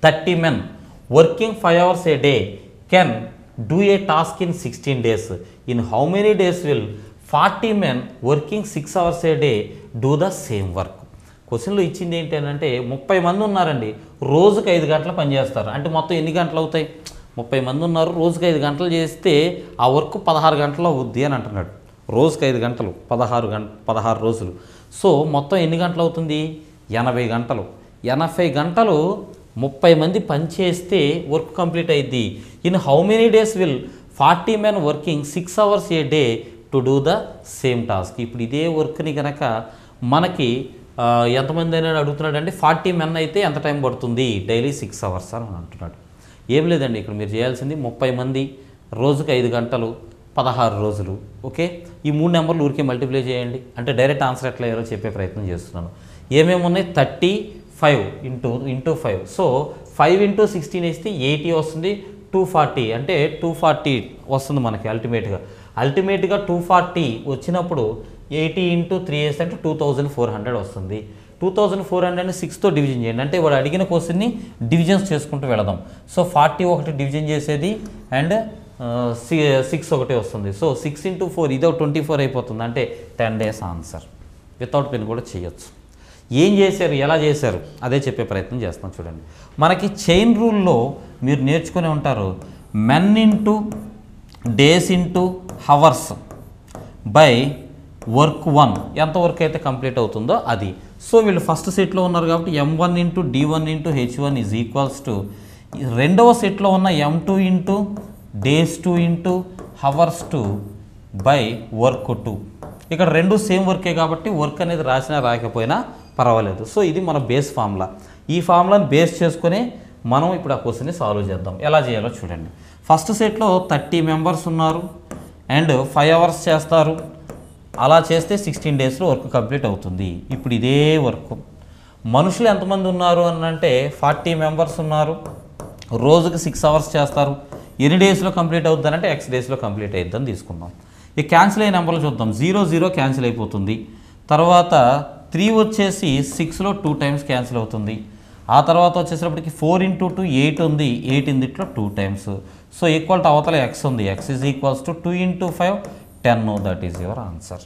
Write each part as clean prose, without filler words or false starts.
30 men working 5 hours a day can do a task in 16 days. In how many days will 40 men working 6 hours a day do the same work? క్వశ్చన్లో ఇచ్చింది ఏంటంటే 30 మంది ఉన్నారండి, రోజుకి 5 గంటలు పనిచేస్తారు. అంటే మొత్తం ఎన్ని గంటలు అవుతాయి? 30 మంది ఉన్నారు, రోజుకి 5 గంటలు చేస్తే ఆ వర్క్ 16 గంటలు అవుద్ది అని అంటున్నాడు. రోజుకి 5 గంటలు 16 రోజులు. సో మొత్తం ఎన్ని గంటలు అవుతుంది? 80 గంటలు. 80 గంటలు 30 మంది పని చేస్తే వర్క్ కంప్లీట్ అయ్యిద్ది. In how many days will 40 men working 6 hours a day to do the same task? ఇప్పుడు ఇదే వర్క్ని కనుక మనకి ఎంతమంది అయినా అడుగుతున్నాడు అంటే 40 men అయితే ఎంత టైం పడుతుంది? డైలీ 6 hours అని అంటున్నాడు. ఏం లేదండి, ఇక్కడ మీరు చేయాల్సింది 30 మంది, రోజుకి 5 గంటలు, 16 రోజులు. ఓకే, ఈ 3 నెంబర్లు ఊరికే మల్టిప్లై చేయండి. అంటే డైరెక్ట్ ఆన్సర్ ఎట్లా అయ్యారో చెప్పే ప్రయత్నం చేస్తున్నాను. ఏమేమి ఉన్నాయి? 35 ఇంటూ 5. సో 5 into 16 వేస్తే 80 వస్తుంది. 240 అంటే 240 వస్తుంది మనకి అల్టిమేట్గా 240 వచ్చినప్పుడు 80 into 3 వేస్తే అంటే 2400 వస్తుంది. 2400ని 6తో డివిజన్ చేయండి. అంటే వాడు అడిగిన క్వశ్చన్ని డివిజన్స్ చేసుకుంటూ వెళదాం. సో 40 ఒకటి డివిజన్ చేసేది అండ్ 6 ఒకటి వస్తుంది. సో 6 into 4 ఇదో 24 అయిపోతుంది. అంటే 10 days ఆన్సర్. వితౌట్ పెన్ కూడా చేయొచ్చు. ఏం చేశారు, ఎలా చేశారు అదే చెప్పే ప్రయత్నం చేస్తాం. చూడండి, మనకి చైన్ రూల్లో మీరు నేర్చుకునే ఉంటారు. Men into days into hours by work 1 ఎంత వర్క్ అయితే కంప్లీట్ అవుతుందో అది. సో వీళ్ళు ఫస్ట్ సెట్లో ఉన్నారు కాబట్టి M1 into D1 into H1 is equals to రెండవ సెట్లో ఉన్న M2 into days 2 into hours 2 by work 2. ఇక్కడ రెండు సేమ్ వర్కే కాబట్టి వర్క్ అనేది రాసినా రాకపోయినా పర్వాలేదు. సో ఇది మన బేస్ ఫార్ములా. ఈ ఫార్ములాని బేస్ చేసుకొని మనం ఇప్పుడు ఆ క్వశ్చన్ని సాల్వ్ చేద్దాం. ఎలా చేయాలో చూడండి. ఫస్ట్ సెట్లో 30 members ఉన్నారు అండ్ 5 hours చేస్తారు. అలా చేస్తే 16 daysలో వర్క్ కంప్లీట్ అవుతుంది. ఇప్పుడు ఇదే వర్క్ మనుషులు ఎంతమంది ఉన్నారు అని అంటే 40 members ఉన్నారు, రోజుకి 6 hours చేస్తారు. ఎన్ని డేస్లో కంప్లీట్ అవుతుంది అంటే X డేస్లో కంప్లీట్ అవుతుందని తీసుకుందాం. ఈ క్యాన్సిల్ అయ్యే నెంబర్లు చూద్దాం. 0 0 క్యాన్సిల్ అయిపోతుంది. తర్వాత 3 వచ్చేసి 6లో 2 times క్యాన్సిల్ అవుతుంది. ఆ తర్వాత వచ్చేసరికి 4 into 2 8 ఉంది. 8 ఇందుట్లో 2 times. సో ఈక్వల్ టు అవతల X ఉంది. X is equals to 2 into 5 10. That is your answer.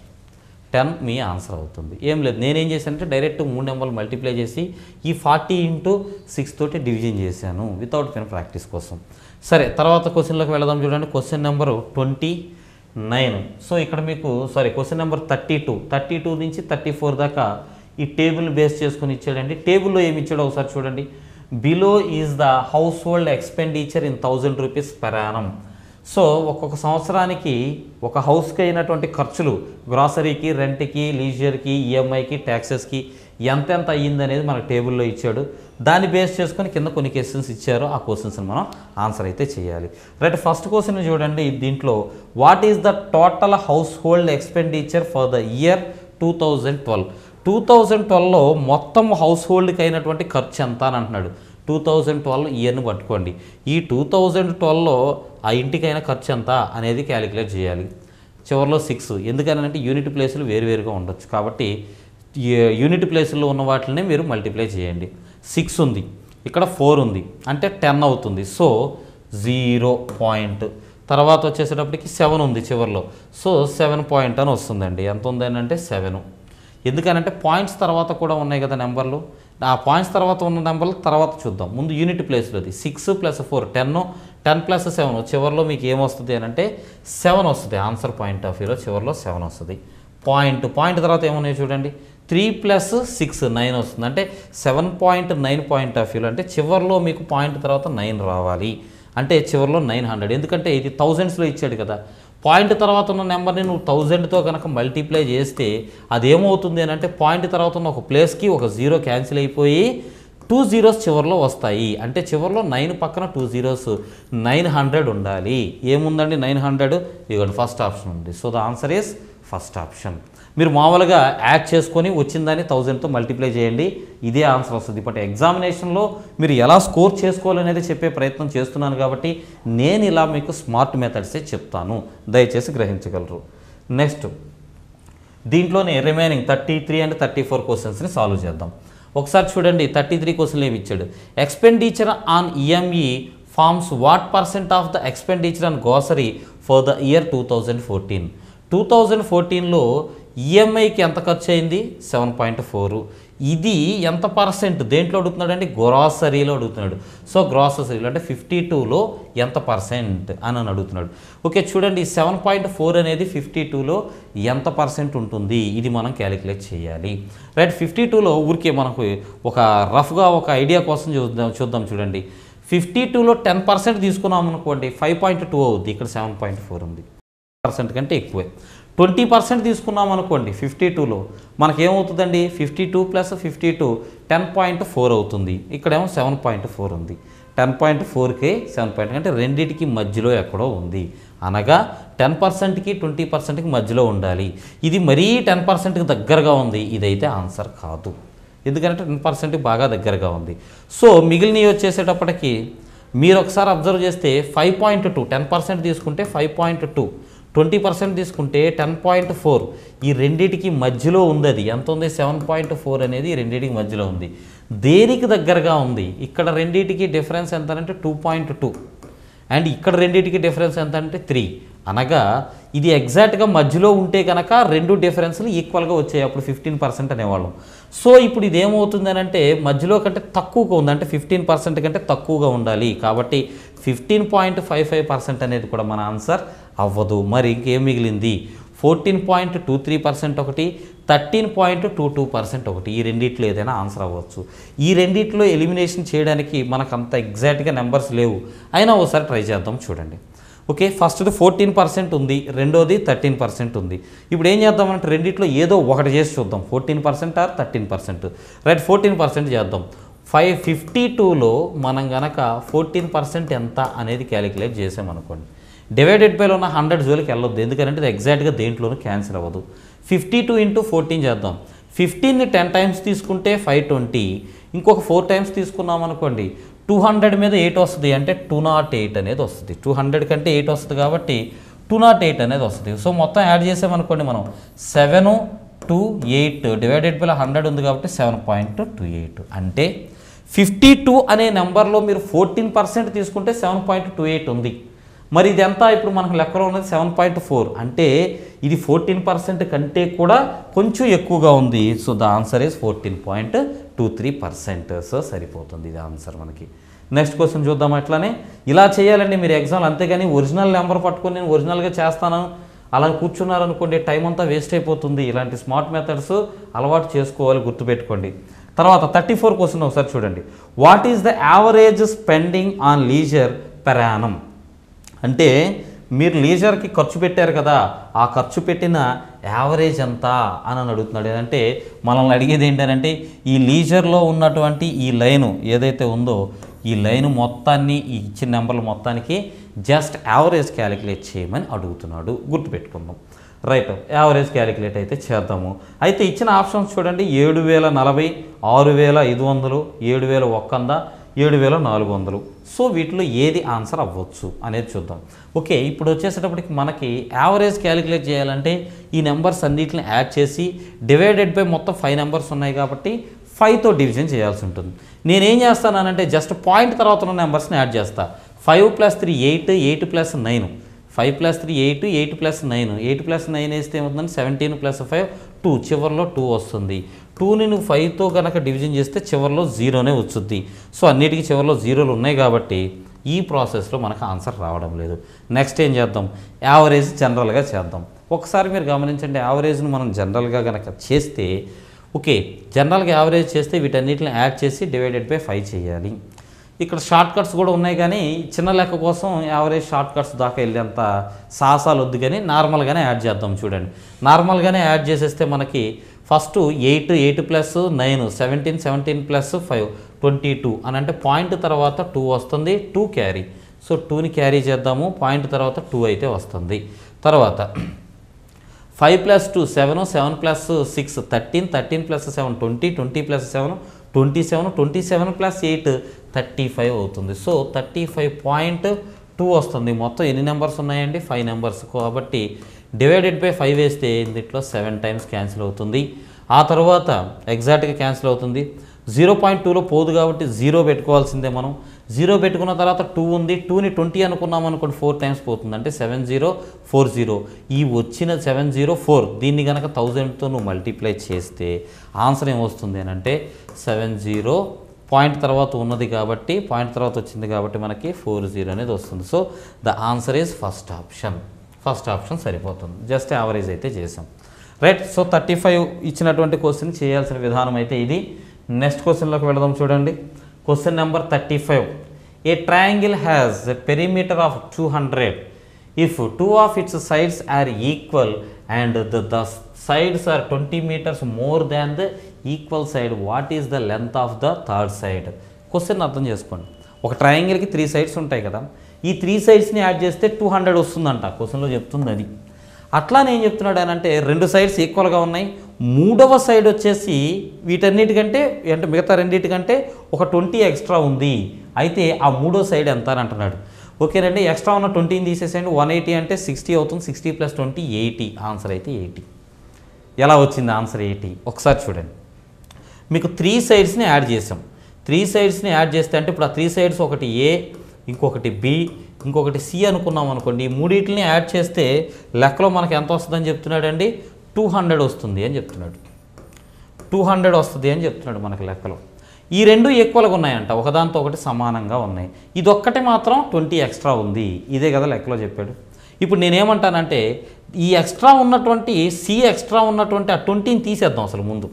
10 me answer అవుతుంది. ఏం లేదు, నేనేం చేశానంటే డైరెక్ట్ 3 నెంబర్లు మల్టిప్లై చేసి ఈ 40 into 6 తోటి డివిజన్ చేశాను వితౌట్ పెన్ ప్రాక్టీస్ కోసం. సరే, తర్వాత క్వశ్చన్లోకి వెళదాం. చూడండి, క్వశ్చన్ నెంబరు 29. సో ఇక్కడ మీకు క్వశ్చన్ నెంబర్ 32 నుంచి 34 దాకా ఈ టేబుల్ బేస్ చేసుకుని ఇచ్చాడండి. టేబుల్లో ఏమి ఇచ్చాడో ఒకసారి చూడండి. Below is the house hold expenditure in 1000 rupees per annum. So ఒక్కొక్క సంవత్సరానికి ఒక హౌస్కి అయినటువంటి ఖర్చులు గ్రాసరీకి, రెంట్కి, లీజర్కి, ఈఎంఐకి, ట్యాక్సెస్కి ఎంతెంత అయ్యింది అనేది మనకు టేబుల్లో ఇచ్చాడు. దాన్ని బేస్ చేసుకొని కింద కొన్ని క్వశ్చన్స్ ఇచ్చారు. ఆ క్వశ్చన్స్ని మనం ఆన్సర్ అయితే చేయాలి. రైట్, ఫస్ట్ క్వశ్చన్ చూడండి. దీంట్లో what is the total house hold expenditure for the year 2012? 2012లో మొత్తం హౌస్ హోల్డ్కి అయినటువంటి ఖర్చు ఎంత అని అంటున్నాడు. 2012 ఇయర్ని పట్టుకోండి. ఈ 2012లో ఆ ఇంటికైన ఖర్చు ఎంత అనేది క్యాలిక్యులేట్ చేయాలి. చివరిలో 6, ఎందుకనంటే యూనిట్ ప్లేసులు వేరువేరుగా ఉండొచ్చు కాబట్టి యూనిట్ ప్లేసుల్లో ఉన్న వాటిని మీరు మల్టిప్లై చేయండి. 6 ఉంది, ఇక్కడ 4 ఉంది, అంటే 10 అవుతుంది. So 0 point. తర్వాత వచ్చేసేటప్పటికి 7 ఉంది చివరిలో. సో 7 పాయింట్ అని వస్తుందండి. ఎంత ఉందని అంటే 7. ఎందుకనంటే పాయింట్స్ తర్వాత కూడా ఉన్నాయి కదా నెంబర్లు. ఆ పాయింట్స్ తర్వాత ఉన్న నెంబర్లు తర్వాత చూద్దాం. ముందు యూనిట్ ప్లేస్లోది 6 + 4 10, 10 + 7 చివరిలో మీకు ఏమొస్తుంది అని అంటే 7 వస్తుంది. ఆన్సర్ పాయింట్ ఆఫ్ వ్యూలో చివరిలో 7 వస్తుంది. పాయింట్ తర్వాత ఏమున్నాయి చూడండి. 3 + 6 9 వస్తుంది. అంటే 7.9 పాయింట్ ఆఫ్ వ్యూలో అంటే చివరిలో మీకు పాయింట్ తర్వాత 9 రావాలి. అంటే చివరిలో 900. ఎందుకంటే ఇది థౌజండ్స్లో ఇచ్చాడు కదా. పాయింట్ తర్వాత ఉన్న నెంబర్ని నువ్వు 1000తో కనుక మల్టిప్లై చేస్తే అదేమవుతుంది అని అంటే పాయింట్ తర్వాత ఉన్న ఒక ప్లేస్కి ఒక 0 క్యాన్సిల్ అయిపోయి 2 zeros చివరిలో వస్తాయి. అంటే చివరిలో 9 పక్కన 2 zeros 900 ఉండాలి. ఏముందండి 900? ఇదిగోండి ఫస్ట్ ఆప్షన్ ఉంది. So the answer is first option. మీరు మామూలుగా యాడ్ చేసుకొని వచ్చిందని 1000తో మల్టిప్లై చేయండి, ఇదే ఆన్సర్ వస్తుంది. బట్ ఎగ్జామినేషన్లో మీరు ఎలా స్కోర్ చేసుకోవాలనేది చెప్పే ప్రయత్నం చేస్తున్నాను కాబట్టి నేను ఇలా మీకు స్మార్ట్ మెథడ్సే చెప్తాను, దయచేసి గ్రహించగలరు. నెక్స్ట్ దీంట్లోనే రిమైనింగ్ 33 అండ్ 34 క్వశ్చన్స్ని సాల్వ్ చేద్దాం. ఒకసారి చూడండి 33 క్వశ్చన్లు ఏమి ఇచ్చాడు. Expenditure on EMI farms what percent of the expenditure on grocery for the year 2014. 2014లో ఈఎంఐకి ఎంత ఖర్చు అయింది? 7.4. ఇది ఎంత పర్సెంట్ దేంట్లో అడుగుతున్నాడు అంటే గ్రాసరీలో అడుగుతున్నాడు. సో గ్రాసరీలో అంటే 52లో ఎంత పర్సెంట్ అని అడుగుతున్నాడు. ఓకే చూడండి 7.4 అనేది 52లో ఎంత పర్సెంట్ ఉంటుంది ఇది మనం క్యాలిక్యులేట్ చేయాలి. రైట్ 52లో ఊరికే మనకు ఒక రఫ్గా ఒక ఐడియా కోసం చూద్దాం చూడండి. 52లో 10% తీసుకున్నాం అనుకోండి 5.2 అవుద్ది. ఇక్కడ 7.4 ఉంది. % కంటే ఎక్కువే. 20% తీసుకున్నాం అనుకోండి 52లో మనకేమవుతుందండి 52 + 52 10.4 అవుతుంది. ఇక్కడేమో 7.4 ఉంది. 10.4కి 7. అంటే రెండింటికి మధ్యలో ఎక్కడో ఉంది. అనగా 10%కి 20%కి మధ్యలో ఉండాలి. ఇది మరీ 10%కి దగ్గరగా ఉంది. ఇదైతే ఆన్సర్ కాదు. ఎందుకంటే 10% బాగా దగ్గరగా ఉంది. సో మిగిలినవి వచ్చేసేటప్పటికి మీరు ఒకసారి అబ్జర్వ్ చేస్తే 5.2 10% తీసుకుంటే 5.2 20% తీసుకుంటే 10.4 ఈ రెండింటికి మధ్యలో ఉంది. అది ఎంత ఉంది 7.4 అనేది ఈ రెండింటికి మధ్యలో ఉంది. దేనికి దగ్గరగా ఉంది? ఇక్కడ రెండింటికి డిఫరెన్స్ ఎంత అంటే 2.2 అండ్ ఇక్కడ రెండింటికి డిఫరెన్స్ ఎంత అంటే 3. అనగా ఇది ఎగ్జాక్ట్గా మధ్యలో ఉంటే కనుక రెండు డిఫరెన్స్లు ఈక్వల్గా వచ్చాయి. అప్పుడు 15% అనేవాళ్ళం. సో ఇప్పుడు ఇది ఏమవుతుంది అని అంటే మధ్యలో కంటే తక్కువగా ఉంది. అంటే 15% కంటే తక్కువగా ఉండాలి. కాబట్టి 15.55% అనేది కూడా మన ఆన్సర్ అవ్వదు. మరి ఇంకేం మిగిలింది? 14.23% ఒకటి, 13.22% ఒకటి. ఈ రెండిట్లో ఏదైనా ఆన్సర్ అవ్వచ్చు. ఈ రెండిట్లో ఎలిమినేషన్ చేయడానికి మనకు అంత ఎగ్జాక్ట్గా నెంబర్స్ లేవు. అయినా ఒకసారి ట్రై చేద్దాం చూడండి. ఓకే ఫస్ట్ది 14% ఉంది, రెండోది 13% ఉంది. ఇప్పుడు ఏం చేద్దామంటే రెండిట్లో ఏదో ఒకటి చేసి చూద్దాం. 14% ఆర్ 13%. రైట్ 14% చేద్దాం. 552లో మనం గనక 14% ఎంత అనేది క్యాలిక్యులేట్ చేసామనుకోండి. డివైడెడ్ బైలో ఉన్న 100 జోలికి వెళ్ళొద్దు. ఎందుకంటే ఇది ఎగ్జాక్ట్గా దేంట్లోనూ క్యాన్సిల్ అవ్వదు. 52 × 14 చేద్దాం. 15ని 10 టైమ్స్ తీసుకుంటే 520. ఇంకొక 4 టైమ్స్ తీసుకున్నాం అనుకోండి 200 మీద 8 వస్తుంది. అంటే 208 అనేది వస్తుంది. 200 కంటే 8 వస్తుంది కాబట్టి 208 అనేది వస్తుంది. సో మొత్తం యాడ్ చేసామనుకోండి మనం 7, 2, 8 డివైడెడ్ బై 100 ఉంది కాబట్టి 7.28. అంటే 52 అనే నెంబర్లో మీరు 14% తీసుకుంటే 7.28 ఉంది. మరి ఇది ఎంత? ఇప్పుడు మనకు లెక్కలో ఉన్నది 7.4. అంటే ఇది 14% కంటే కూడా కొంచెం ఎక్కువగా ఉంది. So the answer is 14.23%. So సరిపోతుంది ఇది ఆన్సర్ మనకి. నెక్స్ట్ క్వశ్చన్ చూద్దాం. అట్లానే ఇలా చేయాలండి మీరు ఎగ్జామ్. అంతేగాని ఒరిజినల్ నెంబర్ పట్టుకొని నేను ఒరిజినల్గా చేస్తాను అలా కూర్చున్నారనుకోండి టైం అంతా వేస్ట్ అయిపోతుంది. ఇలాంటి స్మార్ట్ మెథడ్స్ అలవాటు చేసుకోవాలి, గుర్తుపెట్టుకోండి. తర్వాత 34 క్వశ్చన్ ఒకసారి చూడండి. What is the average spending on leisure per Yanam? అంటే మీరు లీజర్కి ఖర్చు పెట్టారు కదా, ఆ ఖర్చు పెట్టిన యావరేజ్ ఎంత అని అడుగుతున్నాడు. అంటే మనల్ని అడిగేది ఏంటంటే ఈ లీజర్లో ఉన్నటువంటి ఈ లైను ఏదైతే ఉందో ఈ లైన్ మొత్తాన్ని ఈ ఇచ్చిన నెంబర్ల మొత్తానికి జస్ట్ యావరేజ్ క్యాలిక్యులేట్ చేయమని అడుగుతున్నాడు. గుర్తుపెట్టుకుందాం. రైట్ యావరేజ్ క్యాలిక్యులేట్ అయితే చేద్దాము. అయితే ఇచ్చిన ఆప్షన్స్ చూడండి. 7040, 6500, 7100, 7400. సో వీటిలో ఏది ఆన్సర్ అవ్వచ్చు అనేది చూద్దాం. ఓకే ఇప్పుడు వచ్చేసేటప్పటికి మనకి యావరేజ్ క్యాలిక్యులేట్ చేయాలంటే ఈ నెంబర్స్ అన్నిటిని యాడ్ చేసి డివైడెడ్ బై మొత్తం 5 నెంబర్స్ ఉన్నాయి కాబట్టి 5తో డివిజన్ చేయాల్సి ఉంటుంది. నేనేం చేస్తానంటే జస్ట్ పాయింట్ తర్వాత ఉన్న నెంబర్స్ని యాడ్ చేస్తా. 5 + 3 8, 8 + 9, 5 + 3 8, 8 + 9, 8 + 9 వేస్తే ఏమవుతుందంటే 17 + 5 2, చివరిలో 2 వస్తుంది. 2ని నువ్వు 5తో కనుక డివిజన్ చేస్తే చివరిలో 0నే వచ్చుద్ది. సో అన్నిటికీ చివరిలో 0లు ఉన్నాయి కాబట్టి ఈ ప్రాసెస్లో మనకు ఆన్సర్ రావడం లేదు. నెక్స్ట్ ఏం చేద్దాం? యావరేజ్ జనరల్గా చేద్దాం. ఒకసారి మీరు గమనించండి. యావరేజ్ను మనం జనరల్గా కనుక చేస్తే ఓకే జనరల్గా యావరేజ్ చేస్తే వీటన్నిటిని యాడ్ చేసి డివైడెడ్ బై 5 చేయాలి. ఇక్కడ షార్ట్ కట్స్ కూడా ఉన్నాయి కానీ చిన్న లెక్క కోసం యావరేజ్ షార్ట్ కట్స్ దాకా వెళ్ళేంత సాహసాలు వద్దు కానీ నార్మల్గానే యాడ్ చేద్దాం. చూడండి నార్మల్గానే యాడ్ చేసేస్తే మనకి ఫస్ట్ 8, 8 + 9, 17, 17 + 5 22 అని అంటే పాయింట్ తర్వాత 2 వస్తుంది. 2 క్యారీ. సో 2ని క్యారీ చేద్దాము. పాయింట్ తర్వాత 2 అయితే వస్తుంది. తర్వాత 5 + 2 7, 7 + 6 13, 13 + 7 20, 20 + 7 27, 27 + 8 35 అవుతుంది. సో 35.2 వస్తుంది. మొత్తం ఎన్ని నెంబర్స్ ఉన్నాయండి? 5 నెంబర్స్. కాబట్టి డివైడెడ్ బై 5 వేస్తే దీంట్లో 7 టైమ్స్ క్యాన్సిల్ అవుతుంది. ఆ తర్వాత ఎగ్జాక్ట్గా క్యాన్సిల్ అవుతుంది. 0.2లో పోదు కాబట్టి 0 పెట్టుకోవాల్సిందే మనం. 0 పెట్టుకున్న తర్వాత 2 ఉంది, 2ని 20 అనుకున్నాం అనుకోండి, 4 టైమ్స్ పోతుంది, అంటే 7040. ఈ వచ్చిన 704 దీన్ని కనుక 1000తో నువ్వు మల్టిప్లై చేస్తే ఆన్సర్ ఏమొస్తుంది అని అంటే 70 పాయింట్ తర్వాత ఉన్నది కాబట్టి, పాయింట్ తర్వాత వచ్చింది కాబట్టి మనకి 40 అనేది వస్తుంది. So the answer is first option సరిపోతుంది. జస్ట్ యావరేజ్ అయితే చేసాం, రైట్. సో 35 ఇచ్చినటువంటి క్వశ్చన్ చేయాల్సిన విధానం అయితే ఇది. నెక్స్ట్ క్వశ్చన్లోకి వెళదాం. చూడండి, question number 35. A triangle has a perimeter of 200 if 2 of its sides are equal and the sides are 20 meters more than the equal side, what is the length of the third side? Question అర్థం చేసుకోండి. ఒక ట్రయాంగిల్కి 3 sides ఉంటాయి కదా, ఈ 3 sidesని add చేస్తే 200 వస్తుందంట. క్వశ్చన్లో చెప్తుంది అది. అట్లా నేను చెప్తున్నాడు అని అంటే 2 sides ఈక్వల్గా ఉన్నాయి, మూడవ సైడ్ వచ్చేసి వీటన్నిటికంటే అంటే మిగతా రెండింటికంటే ఒక 20 ఎక్స్ట్రా ఉంది, అయితే ఆ మూడో సైడ్ ఎంత అని అంటున్నాడు. ఓకేనండి, ఎక్స్ట్రా ఉన్న 20ని తీసేసేయండి, 180 అంటే 60 అవుతుంది, 60 + 20 80. ఆన్సర్ అయితే 80. ఎలా వచ్చింది ఆన్సర్ 80? ఒకసారి చూడండి, మీకు 3 sidesని యాడ్ చేసాం. 3 sidesని యాడ్ చేస్తే అంటే ఇప్పుడు ఆ 3 sides ఒకటి ఏ, ఇంకొకటి బి, ఇంకొకటి సి అనుకున్నాం అనుకోండి. ఈ మూడింటిని యాడ్ చేస్తే లెక్కలో మనకు ఎంత వస్తుందని చెప్తున్నాడండి? 200 వస్తుంది అని చెప్తున్నాడు. 200 వస్తుంది అని చెప్తున్నాడు మనకు లెక్కలో. ఈ రెండు ఈక్వల్గా ఉన్నాయంట, ఒకదాంతో ఒకటి సమానంగా ఉన్నాయి. ఇదొక్కటి మాత్రం 20 ఎక్స్ట్రా ఉంది, ఇదే కదా లెక్కలో చెప్పాడు. ఇప్పుడు నేనేమంటానంటే ఈ ఎక్స్ట్రా ఉన్నటువంటి సి ఎక్స్ట్రా ఉన్నటువంటి ఆ 20ని తీసేద్దాం. అసలు ముందు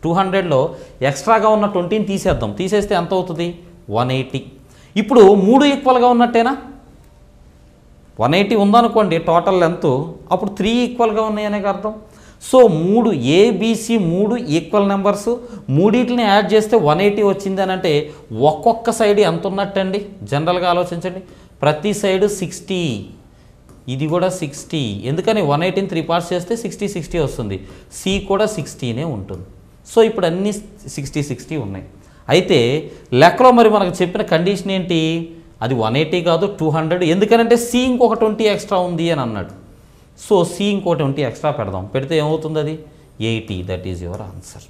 200లో ఎక్స్ట్రాగా ఉన్న 20ని తీసేద్దాం. తీసేస్తే ఎంత అవుతుంది? 180. ఇప్పుడు 3 ఈక్వల్గా ఉన్నట్టేనా? 180 ఉందనుకోండి టోటల్ లెంత్, అప్పుడు 3 ఈక్వల్గా ఉన్నాయనే అర్థం. సో 3 ఏబిసి 3 ఈక్వల్ నెంబర్స్, మూడింటిని యాడ్ చేస్తే 180 వచ్చింది అని అంటే ఒక్కొక్క సైడ్ ఎంత ఉన్నట్టండి? జనరల్గా ఆలోచించండి, ప్రతి సైడ్ 60, ఇది కూడా 60. ఎందుకని 180ని 3 parts చేస్తే 60 వస్తుంది. సి కూడా 60నే ఉంటుంది. సో ఇప్పుడు అన్నీ 60 ఉన్నాయి. అయితే లెక్కలో మరి మనకు చెప్పిన కండిషన్ ఏంటి? అది 180 కాదు 200. ఎందుకనంటే సి ఇంకొక 20 ఎక్స్ట్రా ఉంది అని అన్నాడు. సో సి ఇంకో 20 ఎక్స్ట్రా పెడదాం. పెడితే ఏమవుతుంది? అది 80. That is your answer.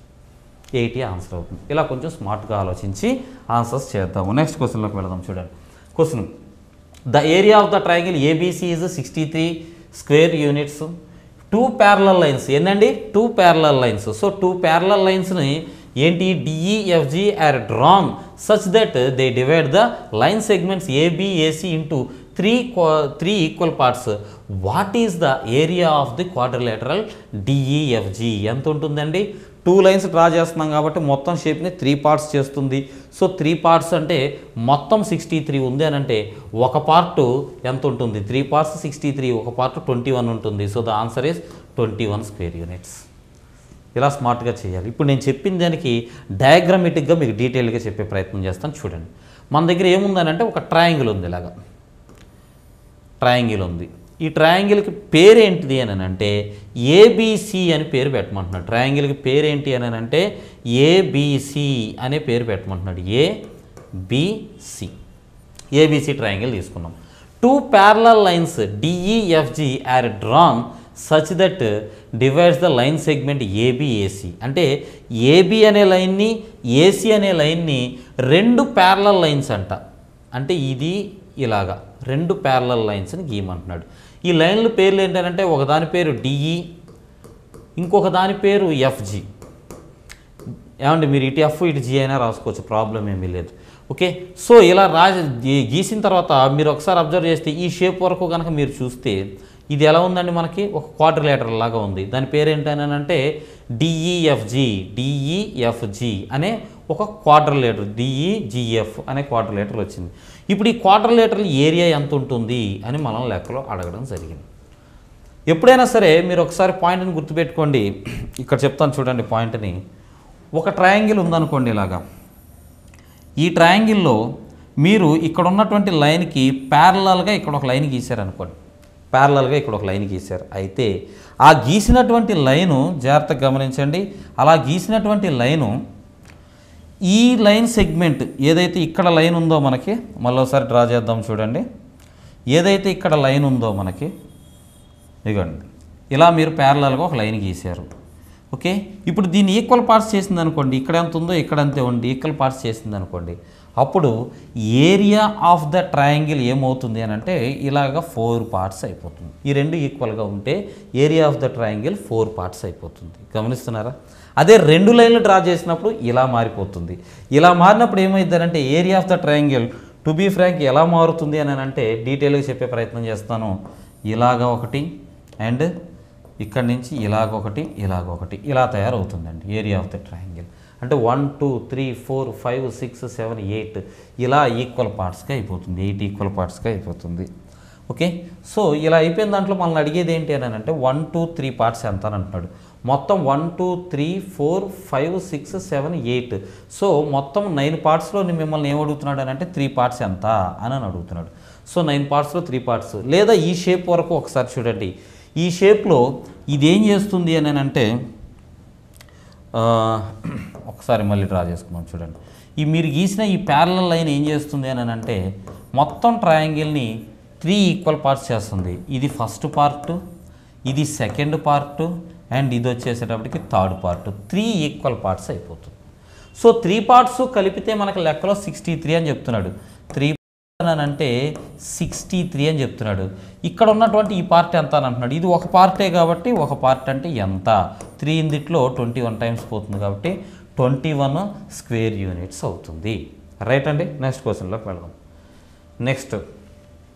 80 answer అవుతుంది. ఇలా కొంచెం స్మార్ట్గా ఆలోచించి ఆన్సర్స్ చేద్దాము. నెక్స్ట్ క్వశ్చన్లోకి వెళదాం. చూడండి, question, the area of the triangle ABC is 63 square units. 2 parallel lines. ఏంటండి? 2 parallel lines. సో 2 parallel linesని ఏంటి? D E F G are drawn such that they divide the line segments A B A C into 3 equal parts. What is the area of the quadrilateral D E F G? ఎంత ఉంటుందండి? 2 lines draw చేస్తున్నాం కాబట్టి మొత్తం షేప్ని 3 parts చేస్తుంది. సో 3 parts అంటే మొత్తం 63 ఉంది అని అంటే ఒక పార్ట్ ఎంత ఉంటుంది? 3 parts 63, ఒక పార్ట్ 21 ఉంటుంది. So the answer is 21 square units. ఇలా స్మార్ట్గా చేయాలి. ఇప్పుడు నేను చెప్పిన దానికి డయాగ్రామేటిక్గా మీకు డీటెయిల్గా చెప్పే ప్రయత్నం చేస్తాను. చూడండి, మన దగ్గర ఏముందని అంటే ఒక ట్రయాంగిల్ ఉంది. ఇలాగా ట్రయాంగిల్ ఉంది. ఈ ట్రయాంగిల్కి పేరేంటిది అని అంటే ఏబిసి అని పేరు పెట్టమంటున్నాడు. ట్రయాంగిల్కి పేరేంటి అని అంటే ఏబిసి అనే పేరు పెట్టమంటున్నాడు. ఏబిసి, ఏబిసి ట్రయాంగిల్ తీసుకున్నాం. 2 parallel lines D E F G are drawn such that divides the line segment A B A C. అంటే ఏబి అనే లైన్ని ఏసి అనే లైన్ని 2 parallel lines అంట. అంటే ఇది ఇలాగా 2 parallel linesని గీయమంటున్నాడు. ఈ లైన్ల పేర్లు ఏంటంటే ఒకదాని పేరు డిఈ, ఇంకొక దాని పేరు ఎఫ్జి. ఏమంటే మీరు ఇటు ఎఫ్ ఇటు జి అయినా రాసుకోవచ్చు, ప్రాబ్లం ఏమీ లేదు. ఓకే, సో ఇలా గీసిన తర్వాత మీరు ఒకసారి అబ్జర్వ్ చేస్తే ఈ షేప్ వరకు కనుక మీరు చూస్తే ఇది ఎలా ఉందండి? మనకి ఒక క్వాడ్రిలేటర్ లాగా ఉంది. దాని పేరు ఏంటంటే డిఈఎఫ్జి అనే ఒక క్వాడ్రిలేటర్, డిఈజిఎఫ్ అనే క్వాడ్రిలేటర్ వచ్చింది. ఇప్పుడు ఈ క్వాడ్రిలేటర్ ఏరియా ఎంత ఉంటుంది అని మనం లెక్కలో అడగడం జరిగింది. ఎప్పుడైనా సరే మీరు ఒకసారి పాయింట్ని గుర్తుపెట్టుకోండి. ఇక్కడ చెప్తాను చూడండి పాయింట్ని. ఒక ట్రయాంగిల్ ఉందనుకోండి ఇలాగా. ఈ ట్రయాంగిల్లో మీరు ఇక్కడ ఉన్నటువంటి లైన్కి ప్యారలల్గా ఇక్కడ ఒక లైన్ గీశారనుకోండి. ప్యారలల్గా ఇక్కడ ఒక లైన్ గీశారు. అయితే ఆ గీసినటువంటి లైను జాగ్రత్తగా గమనించండి. అలా గీసినటువంటి లైను ఈ లైన్ సెగ్మెంట్ ఏదైతే ఇక్కడ లైన్ ఉందో మనకి, మళ్ళీ ఒకసారి డ్రా చేద్దాం చూడండి. ఏదైతే ఇక్కడ లైన్ ఉందో మనకి, ఇదిగోండి ఇలా మీరు ప్యారలల్గా ఒక లైన్ గీశారు. ఓకే, ఇప్పుడు దీన్ని ఈక్వల్ పార్ట్స్ చేసింది అనుకోండి, ఇక్కడ ఎంత ఉందో ఇక్కడ అంతే ఉండి ఈక్వల్ పార్ట్స్ చేసింది అనుకోండి, అప్పుడు ఏరియా ఆఫ్ ద ట్రయాంగిల్ ఏమవుతుంది అని అంటే ఇలాగ 4 పార్ట్స్ అయిపోతుంది. ఈ రెండు ఈక్వల్గా ఉంటే area of the triangle 4 parts అయిపోతుంది. గమనిస్తున్నారా? అదే 2 లైన్లు డ్రా చేసినప్పుడు ఇలా మారిపోతుంది. ఇలా మారినప్పుడు ఏమైందనంటే area of the triangle to be ఫ్రాంక్ ఎలా మారుతుంది అని అంటే డీటెయిల్గా చెప్పే ప్రయత్నం చేస్తాను. ఇలాగ ఒకటి అండ్ ఇక్కడి నుంచి ఇలాగొకటి ఇలాగొకటి ఇలా తయారవుతుందండి ఏరియా ఆఫ్ ద ట్రయాంగిల్. అంటే 1 2 3 4 5 6 7 8 ఇలా ఈక్వల్ పార్ట్స్గా అయిపోతుంది. 8 ఈక్వల్ పార్ట్స్గా అయిపోతుంది. ఓకే, సో ఇలా అయిపోయిన దాంట్లో మనల్ని అడిగేది ఏంటి అని అంటే 1 2 3 పార్ట్స్ ఎంత అని అంటున్నాడు. మొత్తం 1 2 3 4 5 6 7 8, సో మొత్తం 9 పార్ట్స్లో మిమ్మల్ని ఏం అడుగుతున్నాడు అని అంటే 3 పార్ట్స్ ఎంత అని అడుగుతున్నాడు. సో 9 పార్ట్స్లో 3 పార్ట్స్, లేదా ఈ షేప్ వరకు ఒకసారి చూడండి. ఈ షేప్లో ఇదేం చేస్తుంది అని అంటే ఒకసారి మళ్ళీ డ్రా చేసుకున్నాం చూడండి. ఈ మీరు గీసిన ఈ ప్యారలల్ లైన్ ఏం చేస్తుంది అని అంటే మొత్తం ట్రయాంగిల్ని 3 ఈక్వల్ పార్ట్స్ చేస్తుంది. ఇది ఫస్ట్ పార్ట్, ఇది సెకండ్ పార్ట్ అండ్ ఇది వచ్చేసేటప్పటికి థర్డ్ పార్ట్. 3 ఈక్వల్ పార్ట్స్ అయిపోతుంది. సో 3 పార్ట్స్ కలిపితే మనకు లెక్కలో 63 అని చెప్తున్నాడు. 3 అని అంటే 63 అని చెప్తున్నాడు. ఇక్కడ ఉన్నటువంటి ఈ పార్ట్ ఎంత అని అంటున్నాడు. ఇది ఒక పార్టే కాబట్టి ఒక పార్ట్ అంటే ఎంత, 3 ఇందిట్లో 21 టైమ్స్ పోతుంది కాబట్టి 21 స్క్వేర్ యూనిట్స్ అవుతుంది. రైట్ అండి. నెక్స్ట్ క్వశ్చన్లోకి వెళ్దాం. Next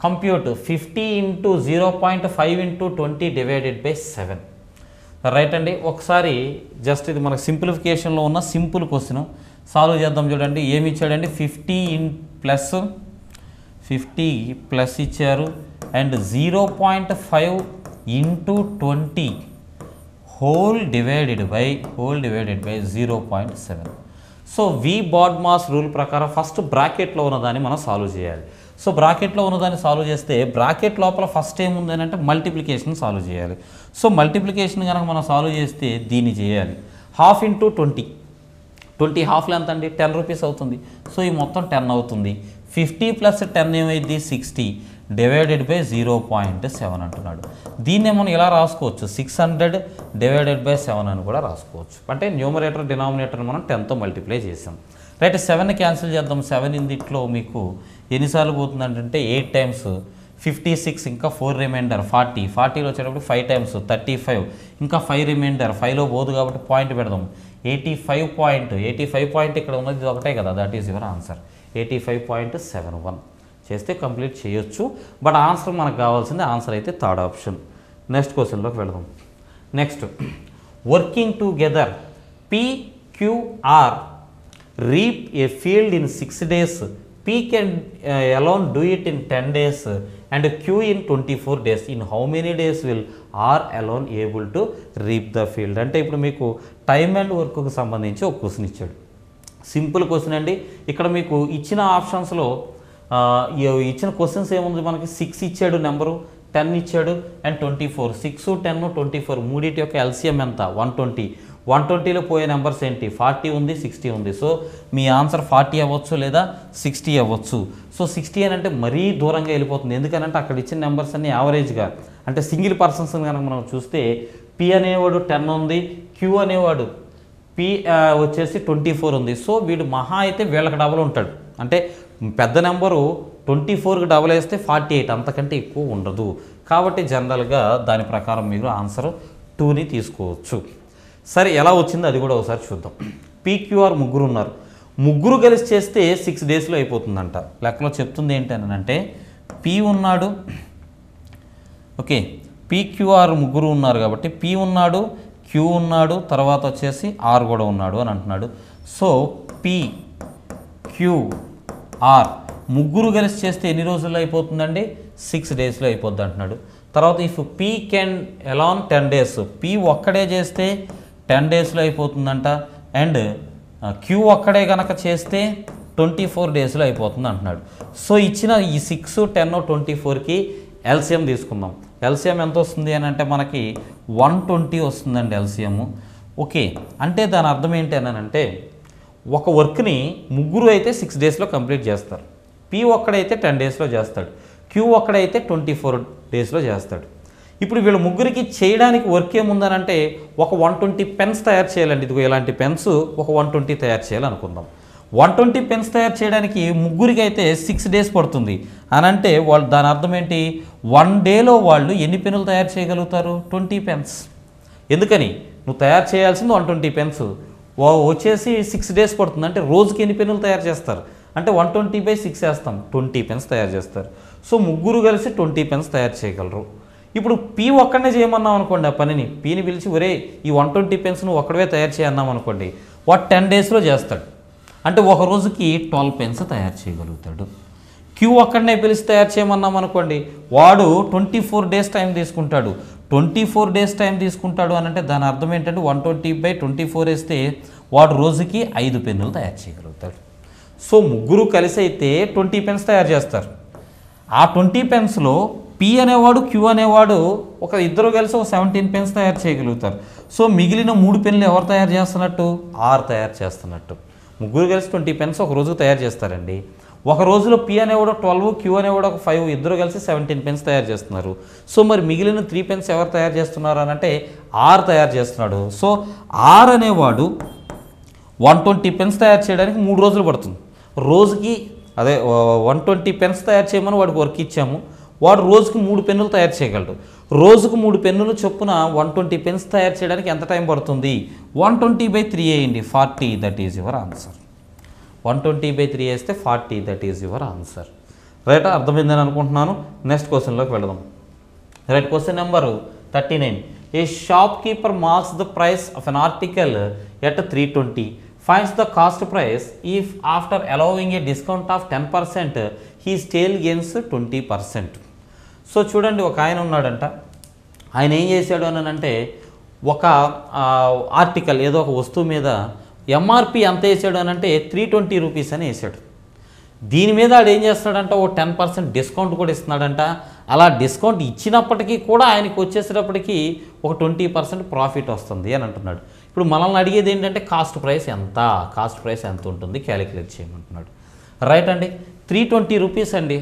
compute 50 into 0.5 into 20 divided by 7. Right అండి. ఒకసారి జస్ట్ ఇది మనకు సింప్లిఫికేషన్లో ఉన్న సింపుల్ క్వశ్చన్ సాల్వ్ చేద్దాం. చూడండి ఏమి ఇచ్చాడండి, 50 ప్లస్ ఇచ్చారు and 0.5 into 20 whole divided by 0.7. So we BODMAS rule ప్రకారం ఫస్ట్ బ్రాకెట్లో ఉన్నదాన్ని మనం సాల్వ్ చేయాలి. సో బ్రాకెట్లో ఉన్నదాన్ని సాల్వ్ చేస్తే బ్రాకెట్ లోపల ఫస్ట్ ఏముంది అని అంటే మల్టిప్లికేషన్ సాల్వ్ చేయాలి. సో మల్టిప్లికేషన్ కనుక మనం సాల్వ్ చేస్తే దీన్ని చేయాలి. 1/2 ఇంటూ 20 హాఫ్లో ఎంత అండి, 10 రూపీస్ అవుతుంది. సో ఈ మొత్తం 10 అవుతుంది. 50 ప్లస్ 10 ఏమైంది 60 డివైడెడ్ బై 0.7 అంటున్నాడు. దీన్నే మనం ఇలా రాసుకోవచ్చు, 600 డివైడెడ్ బై 7 అని కూడా రాసుకోవచ్చు. అంటే న్యూమరేటర్ డినామినేటర్ మనం 10తో మల్టిప్లై చేసాం. రైట్, 7ని క్యాన్సిల్ చేద్దాం. 7 ఇందిట్లో మీకు ఎన్నిసార్లు పోతుందంటే 8 టైమ్స్ 56, ఇంకా 4 రిమైండర్ 40. 40లో వచ్చేటప్పుడు 5 టైమ్స్ 35, ఇంకా 5 రిమైండర్ 5లో పోదు కాబట్టి పాయింట్ పెడదాం. 85 పాయింట్ ఇక్కడ ఉన్నది ఒకటే కదా, దట్ ఈస్ యువర్ ఆన్సర్. 85.71 చేస్తే కంప్లీట్ చేయొచ్చు. బట్ ఆన్సర్ మనకు కావాల్సింది ఆన్సర్ అయితే థర్డ్ ఆప్షన్. నెక్స్ట్ క్వశ్చన్లోకి వెళదాం. Next working together PQR reap a field in 6 days. P can alone do it in 10 days and Q in 24 days. In how many days will R alone able to reap the field? అంటే ఇప్పుడు మీకు time and వర్క్కు సంబంధించి ఒక question ఇచ్చాడు. Simple question అండి. ఇక్కడ మీకు ఇచ్చిన ఆప్షన్స్లో ఇచ్చిన క్వశ్చన్స్ ఏముంది, మనకి 6 ఇచ్చాడు నెంబరు, 10 ఇచ్చాడు అండ్ 24. 6, 10, 24 మూడింటి యొక్క ఎల్సిఎం ఎంత, 120. 120లో పోయే నెంబర్స్ ఏంటి, 40 ఉంది, 60 ఉంది. సో మీ ఆన్సర్ 40 అవ్వచ్చు లేదా 60 అవ్వచ్చు. సో 60 అని అంటే మరీ దూరంగా వెళ్ళిపోతుంది. ఎందుకనంటే అక్కడ ఇచ్చిన నెంబర్స్ అన్ని యావరేజ్గా, అంటే సింగిల్ పర్సన్స్ కనుక మనం చూస్తే P అనేవాడు 10 ఉంది, Q అనేవాడు P వచ్చేసి 24 ఉంది. సో వీడు మహా అయితే వీళ్ళకి డబల్ ఉంటాడు. అంటే పెద్ద నెంబరు 24కి డబల్ వేస్తే 48, అంతకంటే ఎక్కువ ఉండదు. కాబట్టి జనరల్గా దాని ప్రకారం మీరు ఆన్సర్ 2ని తీసుకోవచ్చు. సరే, ఎలా వచ్చిందో అది కూడా ఒకసారి చూద్దాం. PQR ముగ్గురు ఉన్నారు, ముగ్గురు కలిసి చేస్తే 6 డేస్లో అయిపోతుందంట. లెక్కలో చెప్తుంది ఏంటంటే P ఉన్నాడు, ఓకే, PQR ముగ్గురు ఉన్నారు కాబట్టి P ఉన్నాడు, Q ఉన్నాడు, తర్వాత వచ్చేసి R కూడా ఉన్నాడు అని అంటున్నాడు. సో PQR ముగ్గురు కలిసి చేస్తే ఎన్ని రోజుల్లో అయిపోతుందండి, 6 డేస్లో అయిపోద్ది అంటున్నాడు. తర్వాత if P can alone 10 days, P ఒక్కడే చేస్తే 10 డేస్లో అయిపోతుందంట. అండ్ Q ఒక్కడే కనుక చేస్తే 24 డేస్లో అయిపోతుంది అంటున్నాడు. సో ఇచ్చిన ఈ 6, 10, 24కి ఎల్సిఎం తీసుకుందాం. ఎల్సిఎం ఎంత వస్తుంది అని అంటే మనకి 120 వస్తుందండి ఎల్సిఎం. ఓకే, అంటే దాని అర్థం ఏంటి అని అంటే ఒక వర్క్ని ముగ్గురు అయితే 6 డేస్లో కంప్లీట్ చేస్తారు. P ఒక్కడైతే 10 డేస్లో చేస్తాడు, Q ఒక్కడైతే 24 డేస్లో చేస్తాడు. ఇప్పుడు వీళ్ళ ముగ్గురికి చేయడానికి వర్క్ ఏముందనంటే ఒక 120 పెన్స్ తయారు చేయాలండి. ఇదిగో ఇలాంటి పెన్స్ ఒక 120 తయారు చేయాలనుకుందాం. 120 పెన్స్ తయారు చేయడానికి ముగ్గురికి అయితే 6 days పడుతుంది అని అంటే వాళ్ళు దాని అర్థం ఏంటి, 1 dayలో వాళ్ళు ఎన్ని పెన్నులు తయారు చేయగలుగుతారు, 20 పెన్స్. ఎందుకని నువ్వు తయారు చేయాల్సింది 120 పెన్స్, వచ్చేసి 6 days పడుతుంది. అంటే రోజుకి ఎన్ని పెన్నులు తయారు చేస్తారు అంటే 120/6 వేస్తాం, 20 పెన్స్ తయారు చేస్తారు. సో ముగ్గురు కలిసి 20 పెన్స్ తయారు చేయగలరు. ఇప్పుడు పీ ఒక్కడనే చేయమన్నాం అనుకోండి, ఆ పనిని పీని పిలిచి ఒరే ఈ 120 పెన్స్ నువ్వు ఒక్కడే తయారు చేయన్నాం అనుకోండి, వాడు 10 daysలో చేస్తాడు. అంటే ఒక రోజుకి 12 పెన్స్ తయారు చేయగలుగుతాడు. క్యూ ఒక్కడనే పిలిచి తయారు చేయమన్నాం అనుకోండి, వాడు 24 days టైం తీసుకుంటాడు. 24 days టైం తీసుకుంటాడు అని అంటే దాని అర్థం ఏంటంటే 120/24 వేస్తే వాడు రోజుకి 5 పెన్నులు తయారు చేయగలుగుతాడు. సో ముగ్గురు కలిసి అయితే 20 పెన్స్ తయారు చేస్తారు. ఆ 20 పెన్స్లో పి అనేవాడు క్యూ అనేవాడు ఒక ఇద్దరు కలిసి ఒక 17 పెన్స్ తయారు చేయగలుగుతారు. సో మిగిలిన 3 పెన్నులు ఎవరు తయారు చేస్తున్నట్టు, ఆర్ తయారు చేస్తున్నట్టు. ముగ్గురు కలిసి 20 పెన్స్ ఒక రోజు తయారు చేస్తారండి. ఒక రోజులో పి అనేవాడు 12, క్యూ అనేవాడు ఒక 5, ఇద్దరు కలిసి 17 పెన్స్ తయారు చేస్తున్నారు. సో మరి మిగిలిన 3 పెన్స్ ఎవరు తయారు చేస్తున్నారు అని అంటే ఆర్ తయారు చేస్తున్నాడు. సో ఆర్ అనేవాడు 120 పెన్స్ తయారు చేయడానికి 3 రోజులు పడుతుంది. రోజుకి అదే 120 పెన్స్ తయారు చేయమని వాడికి వర్క్ ఇచ్చాము, వాడు రోజుకి 3 పెన్నులు తయారు చేయగలడు. రోజుకు 3 పెన్నులు చొప్పున 120 పెన్స్ తయారు చేయడానికి ఎంత టైం పడుతుంది, 120/3 వేయండి, 40, దట్ ఈజ్ యువర్ ఆన్సర్. 120/3 వేస్తే 40, that is your answer. Right, అర్థమైందని అనుకుంటున్నాను. నెక్స్ట్ క్వశ్చన్లోకి వెళదాం. Right, question number 39. A shop keeper marks the price of an article at 320, finds the cost price if after allowing a discount of 10% he still gains 20%. So చూడండి, ఒక ఆయన ఉన్నాడంట, ఆయన ఏం చేశాడు అని అంటే ఒక ఆర్టికల్ ఏదో ఒక వస్తువు మీద ఎంఆర్పి ఎంత వేసాడు అని అంటే 320 రూపీస్ అని వేసాడు. దీని మీద ఆడు ఏం చేస్తాడంట, ఓ 10% డిస్కౌంట్ కూడా ఇస్తున్నాడంట. అలా డిస్కౌంట్ ఇచ్చినప్పటికీ కూడా ఆయనకి వచ్చేసేటప్పటికి ఒక 20% ప్రాఫిట్ వస్తుంది అని అంటున్నాడు. ఇప్పుడు మనల్ని అడిగేది ఏంటంటే కాస్ట్ ప్రైస్ ఎంత ఉంటుంది క్యాలిక్యులేట్ చేయమంటున్నాడు. రైట్ అండి, 320 రూపీస్ అండి,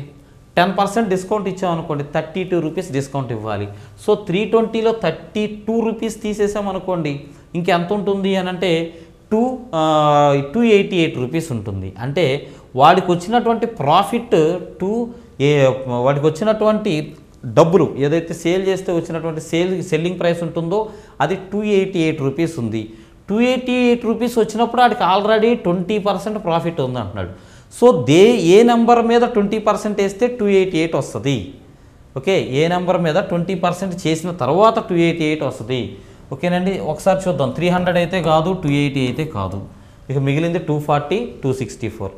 10% డిస్కౌంట్ ఇచ్చామనుకోండి 32 రూపీస్ డిస్కౌంట్ ఇవ్వాలి. సో 320లో 32 రూపీస్ తీసేసామనుకోండి ఇంకెంత ఉంటుంది అని అంటే 288 రూపీస్ ఉంటుంది. అంటే వాడికి వచ్చినటువంటి ప్రాఫిట్ వాడికి వచ్చినటువంటి డబ్బులు ఏదైతే సేల్ చేస్తే వచ్చినటువంటి సెల్లింగ్ ప్రైస్ ఉంటుందో అది 288 రూపీస్ ఉంది. 288 రూపీస్ వచ్చినప్పుడు వాడికి ఆల్రెడీ 20% ప్రాఫిట్ ఉంది అంటున్నాడు. సో ఏ నెంబర్ మీద 20% వేస్తే 288 వస్తుంది. ఓకే, ఏ నెంబర్ మీద 20% చేసిన తర్వాత 288 వస్తుంది. ఓకేనండి, ఒకసారి చూద్దాం. 300 అయితే కాదు, 280 అయితే కాదు, ఇక మిగిలింది 240, 264.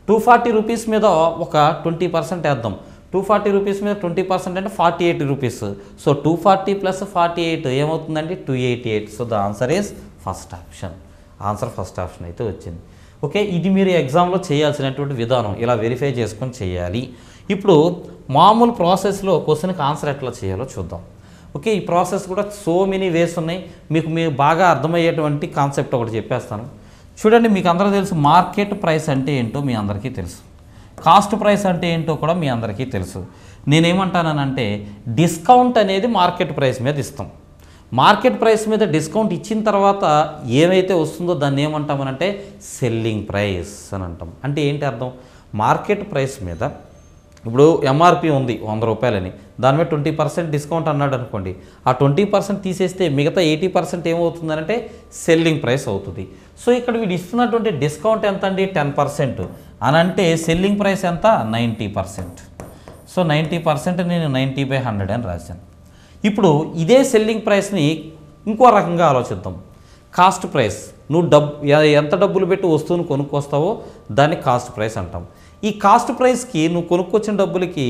240 రూపీస్ మీద ఒక 20% వేద్దాం. 240 రూపీస్ మీద 20% అంటే 48 రూపీస్. సో 240 + 48 ఏమవుతుందండి, 288. So the answer is first option. Answer first option అయితే వచ్చింది. ఓకే, ఇది మీరు ఎగ్జామ్లో చేయాల్సినటువంటి విధానం, ఇలా వెరిఫై చేసుకొని చేయాలి. ఇప్పుడు మామూలు ప్రాసెస్లో క్వశ్చన్కి ఆన్సర్ ఎట్లా చేయాలో చూద్దాం. ఓకే, ఈ ప్రాసెస్ కూడా సో మెనీ వేస్ ఉన్నాయి. మీకు బాగా అర్థమయ్యేటువంటి కాన్సెప్ట్ ఒకటి చెప్పేస్తాను. చూడండి, మీకు అందరూ తెలుసు మార్కెట్ ప్రైస్ అంటే ఏంటో మీ అందరికీ తెలుసు, కాస్ట్ ప్రైస్ అంటే ఏంటో కూడా మీ అందరికీ తెలుసు. నేనేమంటానంటే డిస్కౌంట్ అనేది మార్కెట్ ప్రైస్ మీద ఇస్తాం. మార్కెట్ ప్రైస్ మీద డిస్కౌంట్ ఇచ్చిన తర్వాత ఏమైతే వస్తుందో దాన్ని ఏమంటామనంటే సెల్లింగ్ ప్రైస్ అని అంటాం. అంటే ఏంటి అర్థం, మార్కెట్ ప్రైస్ మీద ఇప్పుడు ఎంఆర్పి ఉంది 100 రూపాయలని, దాని మీద 20% డిస్కౌంట్ అన్నాడు అనుకోండి, ఆ 20% తీసేస్తే మిగతా 80% ఏమవుతుందంటే సెల్లింగ్ ప్రైస్ అవుతుంది. సో ఇక్కడ వీడు ఇస్తున్నటువంటి డిస్కౌంట్ ఎంత అండి, 10% అని అంటే సెల్లింగ్ ప్రైస్ ఎంత, 90%. సో 90% నేను 90/100 అని రాశాను. ఇప్పుడు ఇదే సెల్లింగ్ ప్రైస్ని ఇంకో రకంగా ఆలోచిద్దాం. కాస్ట్ ప్రైస్, నువ్వు ఎంత డబ్బులు పెట్టి వస్తువును కొనుక్కొస్తావో దాన్ని కాస్ట్ ప్రైస్ అంటాం. ఈ కాస్ట్ ప్రైస్కి నువ్వు కొనుక్కొచ్చిన డబ్బులకి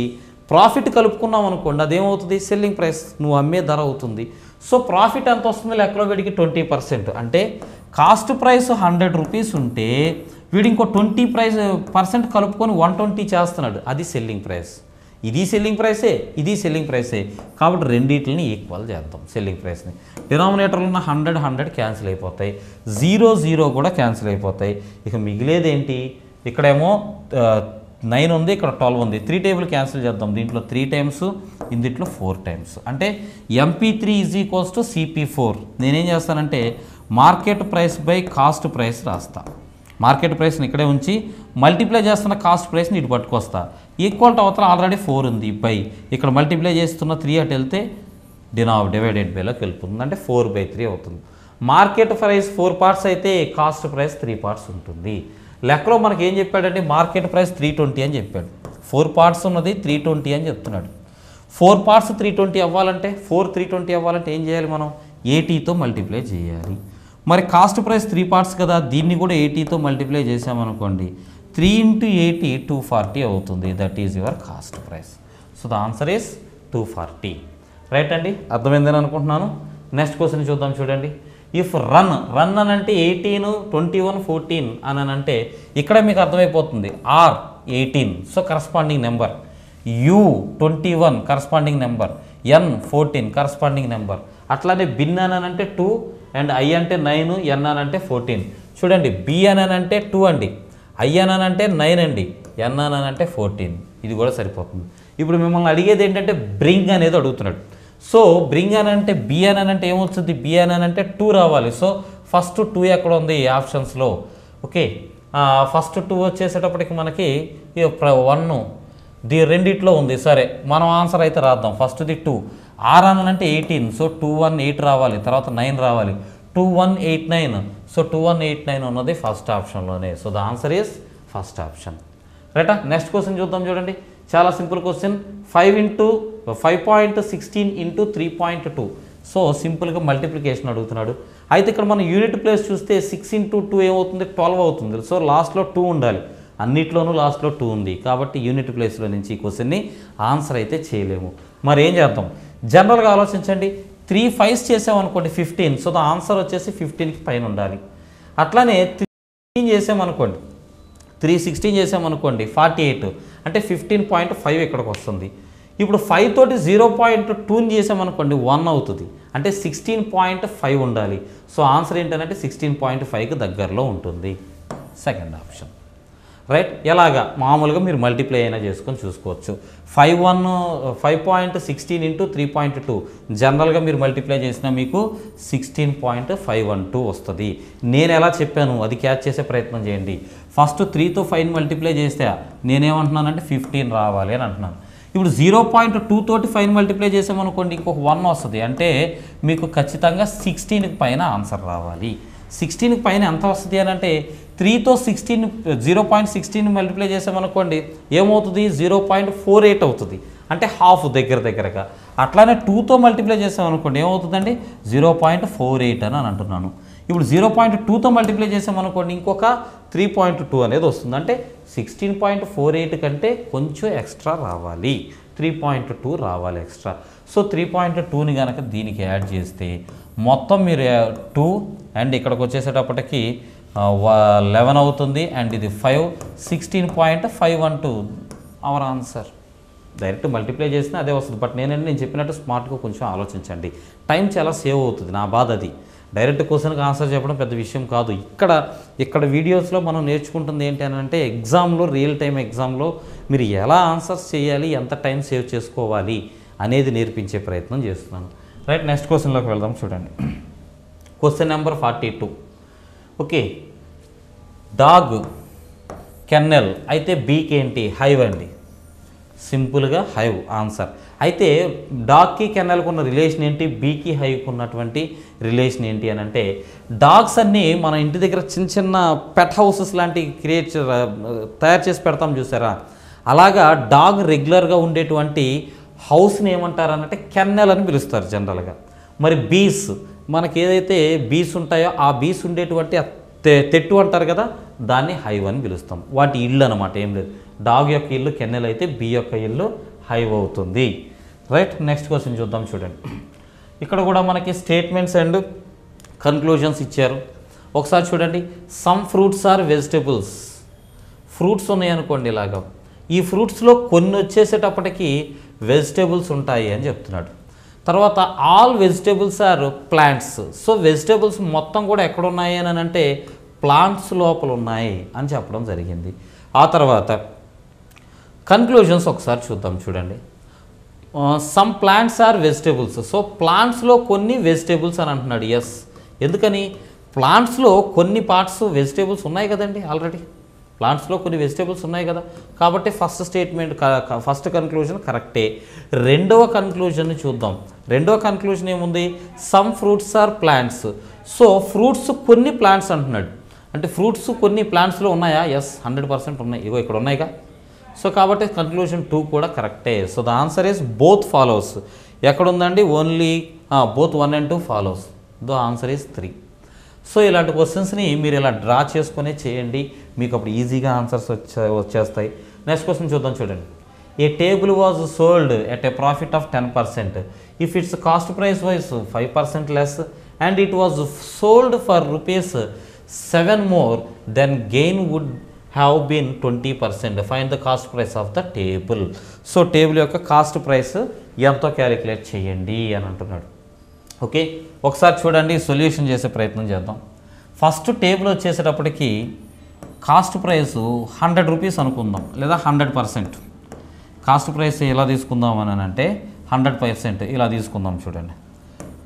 ప్రాఫిట్ కలుపుకున్నావు అనుకోండి, అదేమవుతుంది, సెల్లింగ్ ప్రైస్, నువ్వు అమ్మే ధర అవుతుంది. సో ప్రాఫిట్ ఎంత వస్తుంది లెక్కలో వీడికి 20%. అంటే కాస్ట్ ప్రైస్ 100 రూపీస్ ఉంటే వీడు ఇంకో 20% కలుపుకొని 120 చేస్తున్నాడు, అది సెల్లింగ్ ప్రైస్. ఇది సెల్లింగ్ ప్రైసే, ఇది సెల్లింగ్ ప్రైసే. కాబట్టి రెండింటిని ఈక్వల్ చేద్దాం సెల్లింగ్ ప్రైస్ని. డినామినేటర్లో ఉన్న 100 క్యాన్సిల్ అయిపోతాయి, 0 కూడా క్యాన్సిల్ అయిపోతాయి. ఇక మిగిలేదేంటి, ఇక్కడేమో 9 ఉంది, ఇక్కడ 12 ఉంది. 3 టేబుల్ క్యాన్సిల్ చేద్దాం. దీంట్లో 3 టైమ్స్, ఇందులో 4 టైమ్స్. అంటే MP3 is equals to CP4. నేనేం చేస్తానంటే market price by cost price రాస్తా. మార్కెట్ ప్రైస్ని ఇక్కడే ఉంచి మల్టిప్లై చేస్తున్న కాస్ట్ ప్రైస్ని ఇటు పట్టుకొస్తా. ఈక్వల్ టు అవతల ఆల్రెడీ 4 ఉంది బై, ఇక్కడ మల్టిప్లై చేస్తున్న 3 అటు వెళ్తే డివైడెడ్ బైలోకి వెళ్ళిపోతుంది. అంటే 4/3 అవుతుంది. మార్కెట్ ప్రైస్ 4 పార్ట్స్ అయితే కాస్ట్ ప్రైస్ 3 పార్ట్స్ ఉంటుంది. లెక్కలో మనకి ఏం చెప్పాడంటే మార్కెట్ ప్రైస్ 320 అని చెప్పాడు. 4 పార్ట్స్ ఉన్నది 320 అని చెప్తున్నాడు. 4 పార్ట్స్ 320 అవ్వాలంటే 320 అవ్వాలంటే ఏం చేయాలి మనం? 80తో మల్టిప్లై చేయాలి. మరి కాస్ట్ ప్రైస్ 3 పార్ట్స్ కదా, దీన్ని కూడా 80తో మల్టిప్లై చేసామనుకోండి 3 × 80 240 అవుతుంది. That is your cost price. So the answer is 240. Right అండి, అర్థమైందని అనుకుంటున్నాను. నెక్స్ట్ క్వశ్చన్ చూద్దాం. చూడండి, ఇఫ్ రన్ అని అంటే 18, 21, 14 అని అంటే ఇక్కడ మీకు అర్థమైపోతుంది. R 18, so corresponding number. U 21 corresponding number. N 14 corresponding number. అట్లానే బిన్ అని అంటే 2 అండ్ I అంటే 9, N అని అంటే 14. చూడండి, B అని అంటే 2 అండి, I అని అంటే 9 అండి, N అని అంటే 14. ఇది కూడా సరిపోతుంది. ఇప్పుడు మిమ్మల్ని అడిగేది ఏంటంటే బ్రింగ్ అనేది అడుగుతున్నాడు. సో బ్రింగ్ అని అంటే B అని అంటే ఏమవుతుంది? B అని అంటే 2 రావాలి. సో ఫస్ట్ 2 ఎక్కడ ఉంది ఆప్షన్స్లో? ఓకే, ఫస్ట్ 2 వచ్చేసేటప్పటికి మనకి 1 రెండిట్లో ఉంది. సరే, మనం ఆన్సర్ అయితే రాద్దాం. ఫస్ట్ది 2. R అని అంటే 18, సో 218 రావాలి, తర్వాత 9 రావాలి. 2189, సో 2189 ఉన్నది ఫస్ట్ ఆప్షన్లోనే. So the answer is first option. రైటా? నెక్స్ట్ క్వశ్చన్ చూద్దాం. చూడండి, చాలా సింపుల్ క్వశ్చన్. 5.16 × 3.2. సో సింపుల్గా మల్టిప్లికేషన్ అడుగుతున్నాడు. అయితే ఇక్కడ మనం యూనిట్ ప్లేస్ చూస్తే 6 × 2 ఏమవుతుంది? 12 అవుతుంది. సో లాస్ట్లో 2 ఉండాలి. అన్నిట్లోనూ లాస్ట్లో 2 ఉంది కాబట్టి యూనిట్ ప్లేస్లో నుంచి ఈ క్వశ్చన్ని ఆన్సర్ అయితే చేయలేము. మరి ఏం చేద్దాం? జనరల్గా ఆలోచించండి. 3 5s చేసామనుకోండి 15, సో ద ఆన్సర్ వచ్చేసి 15కి పైన ఉండాలి. అట్లానే 3 చేసామనుకోండి, 316 చేసామనుకోండి 48, అంటే 15.5 ఇక్కడికి వస్తుంది. ఇప్పుడు 5 తోటి 0.2 చేసామనుకోండి 1 అవుతుంది, అంటే 16.5 ఉండాలి. సో ఆన్సర్ ఏంటంటే 16.5కి దగ్గరలో ఉంటుంది. Second option. రైట్? ఎలాగా? మామూలుగా మీరు మల్టిప్లై అయినా చేసుకొని చూసుకోవచ్చు. 5.16 × 3.2 జనరల్గా మీరు మల్టిప్లై చేసినా మీకు 16.512 వస్తుంది. నేను ఎలా చెప్పాను అది క్యాచ్ చేసే ప్రయత్నం చేయండి. ఫస్ట్ 3తో 5 మల్టిప్లై చేస్తే నేనేమంటున్నానంటే 15 రావాలి అని అంటున్నాను. ఇప్పుడు 0.2 తోటి 5 మల్టిప్లై చేసామనుకోండి ఇంకొక 1 వస్తుంది, అంటే మీకు ఖచ్చితంగా 16కి పైన ఆన్సర్ రావాలి. 16కి పైన ఎంత వస్తుంది అని అంటే 3తో 0.16 మల్టిప్లై చేసామనుకోండి ఏమవుతుంది? 0.48 అవుతుంది, అంటే హాఫ్ దగ్గరగా. అట్లానే 2తో మల్టిప్లై చేసామనుకోండి ఏమవుతుందండి? 0.48 అని అంటున్నాను. ఇప్పుడు 0.2తో మల్టిప్లై చేసామనుకోండి ఇంకొక 3.2 అనేది వస్తుంది, అంటే 16.48 కంటే కొంచెం ఎక్స్ట్రా రావాలి, 3.2 రావాలి ఎక్స్ట్రా. సో 3.2ని కనుక దీనికి యాడ్ చేస్తే మొత్తం మీరు 2 అండ్ ఇక్కడికి వచ్చేసేటప్పటికి 11 అవుతుంది, అండ్ ఇది 5, 16.512 అవర్ ఆన్సర్. డైరెక్ట్ మల్టిప్లై చేసినా అదే వస్తుంది. బట్ నేను చెప్పినట్టు స్మార్ట్గా కొంచెం ఆలోచించండి. టైం చాలా సేవ్ అవుతుంది. నా బాధ అది. డైరెక్ట్ క్వశ్చన్కి ఆన్సర్ చెప్పడం పెద్ద విషయం కాదు. ఇక్కడ వీడియోస్లో మనం నేర్చుకుంటుంది ఏంటి అని అంటే ఎగ్జామ్లో, రియల్ టైం ఎగ్జామ్లో మీరు ఎలా ఆన్సర్స్ చేయాలి, ఎంత టైం సేవ్ చేసుకోవాలి అనేది నేర్పించే ప్రయత్నం చేస్తున్నాను. రైట్? నెక్స్ట్ క్వశ్చన్లోకి వెళ్దాం. చూడండి, question number 42. Okay, dog kennel అయితే బీకి ఏంటి? హైవ్ అండి. సింపుల్గా హైవ్ ఆన్సర్. అయితే డాగ్కి కెన్నెల్కి ఉన్న రిలేషన్ ఏంటి? బీకి హైవ్కి ఉన్నటువంటి రిలేషన్ ఏంటి అని అంటే డాగ్స్ అన్నీ మన ఇంటి దగ్గర చిన్న చిన్న పెట్ హౌసెస్ లాంటివి తయారు చేసి పెడతాం చూసారా, అలాగా డాగ్ రెగ్యులర్గా ఉండేటువంటి హౌస్ని ఏమంటారనంటే కెన్నెల్ అని పిలుస్తారు జనరల్గా. మరి బీస్, మనకి ఏదైతే బీస్ ఉంటాయో ఆ బీస్ ఉండేటువంటి తెట్టు అంటారు కదా, దాన్ని హైవ్ అని పిలుస్తాం. వాటి ఇల్లు అనమాట, ఏం లేదు. డాగ్ యొక్క ఇల్లు కెన్నెల్ అయితే బీ యొక్క ఇల్లు హైవ్ అవుతుంది. రైట్? నెక్స్ట్ క్వశ్చన్ చూద్దాం. చూడండి, ఇక్కడ కూడా మనకి స్టేట్మెంట్స్ అండ్ కన్క్లూజన్స్ ఇచ్చారు. ఒకసారి చూడండి. Some fruits are vegetables. Fruits ఉన్నాయనుకోండి ఇలాగా, ఈ ఫ్రూట్స్లో కొన్ని వచ్చేసేటప్పటికి వెజిటేబుల్స్ ఉంటాయి అని చెప్తున్నాడు. తర్వాత all vegetables are plants. So vegetables మొత్తం కూడా ఎక్కడ ఉన్నాయి అని అంటే ప్లాంట్స్ లోపల ఉన్నాయి అని చెప్పడం జరిగింది. ఆ తర్వాత కన్క్లూజన్స్ ఒకసారి చూద్దాం చూడండి. Some plants are vegetables. So ప్లాంట్స్లో కొన్ని వెజిటేబుల్స్ అని అంటున్నాడు. ఎస్, ఎందుకని ప్లాంట్స్లో కొన్ని పార్ట్స్ వెజిటేబుల్స్ ఉన్నాయి కదండి, ఆల్రెడీ ప్లాంట్స్లో కొన్ని వెజిటేబుల్స్ ఉన్నాయి కదా, కాబట్టి ఫస్ట్ స్టేట్మెంట్ ఫస్ట్ కన్క్లూజన్ కరెక్టే. రెండవ కన్క్లూజన్ని చూద్దాం. రెండవ కన్క్లూజన్ ఏముంది, some fruits are plants. So fruits కొన్ని ప్లాంట్స్ అంటున్నాడు, అంటే ఫ్రూట్స్ కొన్ని ప్లాంట్స్లో ఉన్నాయా? ఎస్, 100% ఉన్నాయి, ఇగో ఇక్కడ ఉన్నాయిగా. సో కాబట్టి కన్క్లూజన్ 2 కూడా కరెక్టే. So the answer is both follows. ఎక్కడుందండి, only both 1 and 2 follows. The answer is 3. So ఇలాంటి క్వశ్చన్స్ని మీరు ఇలా డ్రా చేసుకునే చేయండి, మీకు అప్పుడు ఈజీగా ఆన్సర్స్ వచ్చేస్తాయి. నెక్స్ట్ క్వశ్చన్ చూద్దాం చూడండి. A table was sold at a profit of 10% if its cost price was 5% less and it was sold for ₹7 more, then gain would have been 20%. Find the cost price of the table. So table యొక్క cost price ఎంతో calculate చేయండి అని అంటున్నాడు. Okay, ఒకసారి చూడండి, solution చేసే ప్రయత్నం చేద్దాం. ఫస్ట్ టేబుల్ వచ్చేసేటప్పటికి కాస్ట్ ప్రైస్ ₹100 అనుకుందాం, లేదా 100%. కాస్ట్ ప్రైస్ ఎలా తీసుకుందాం అని అంటే 100% ఇలా తీసుకుందాం. చూడండి,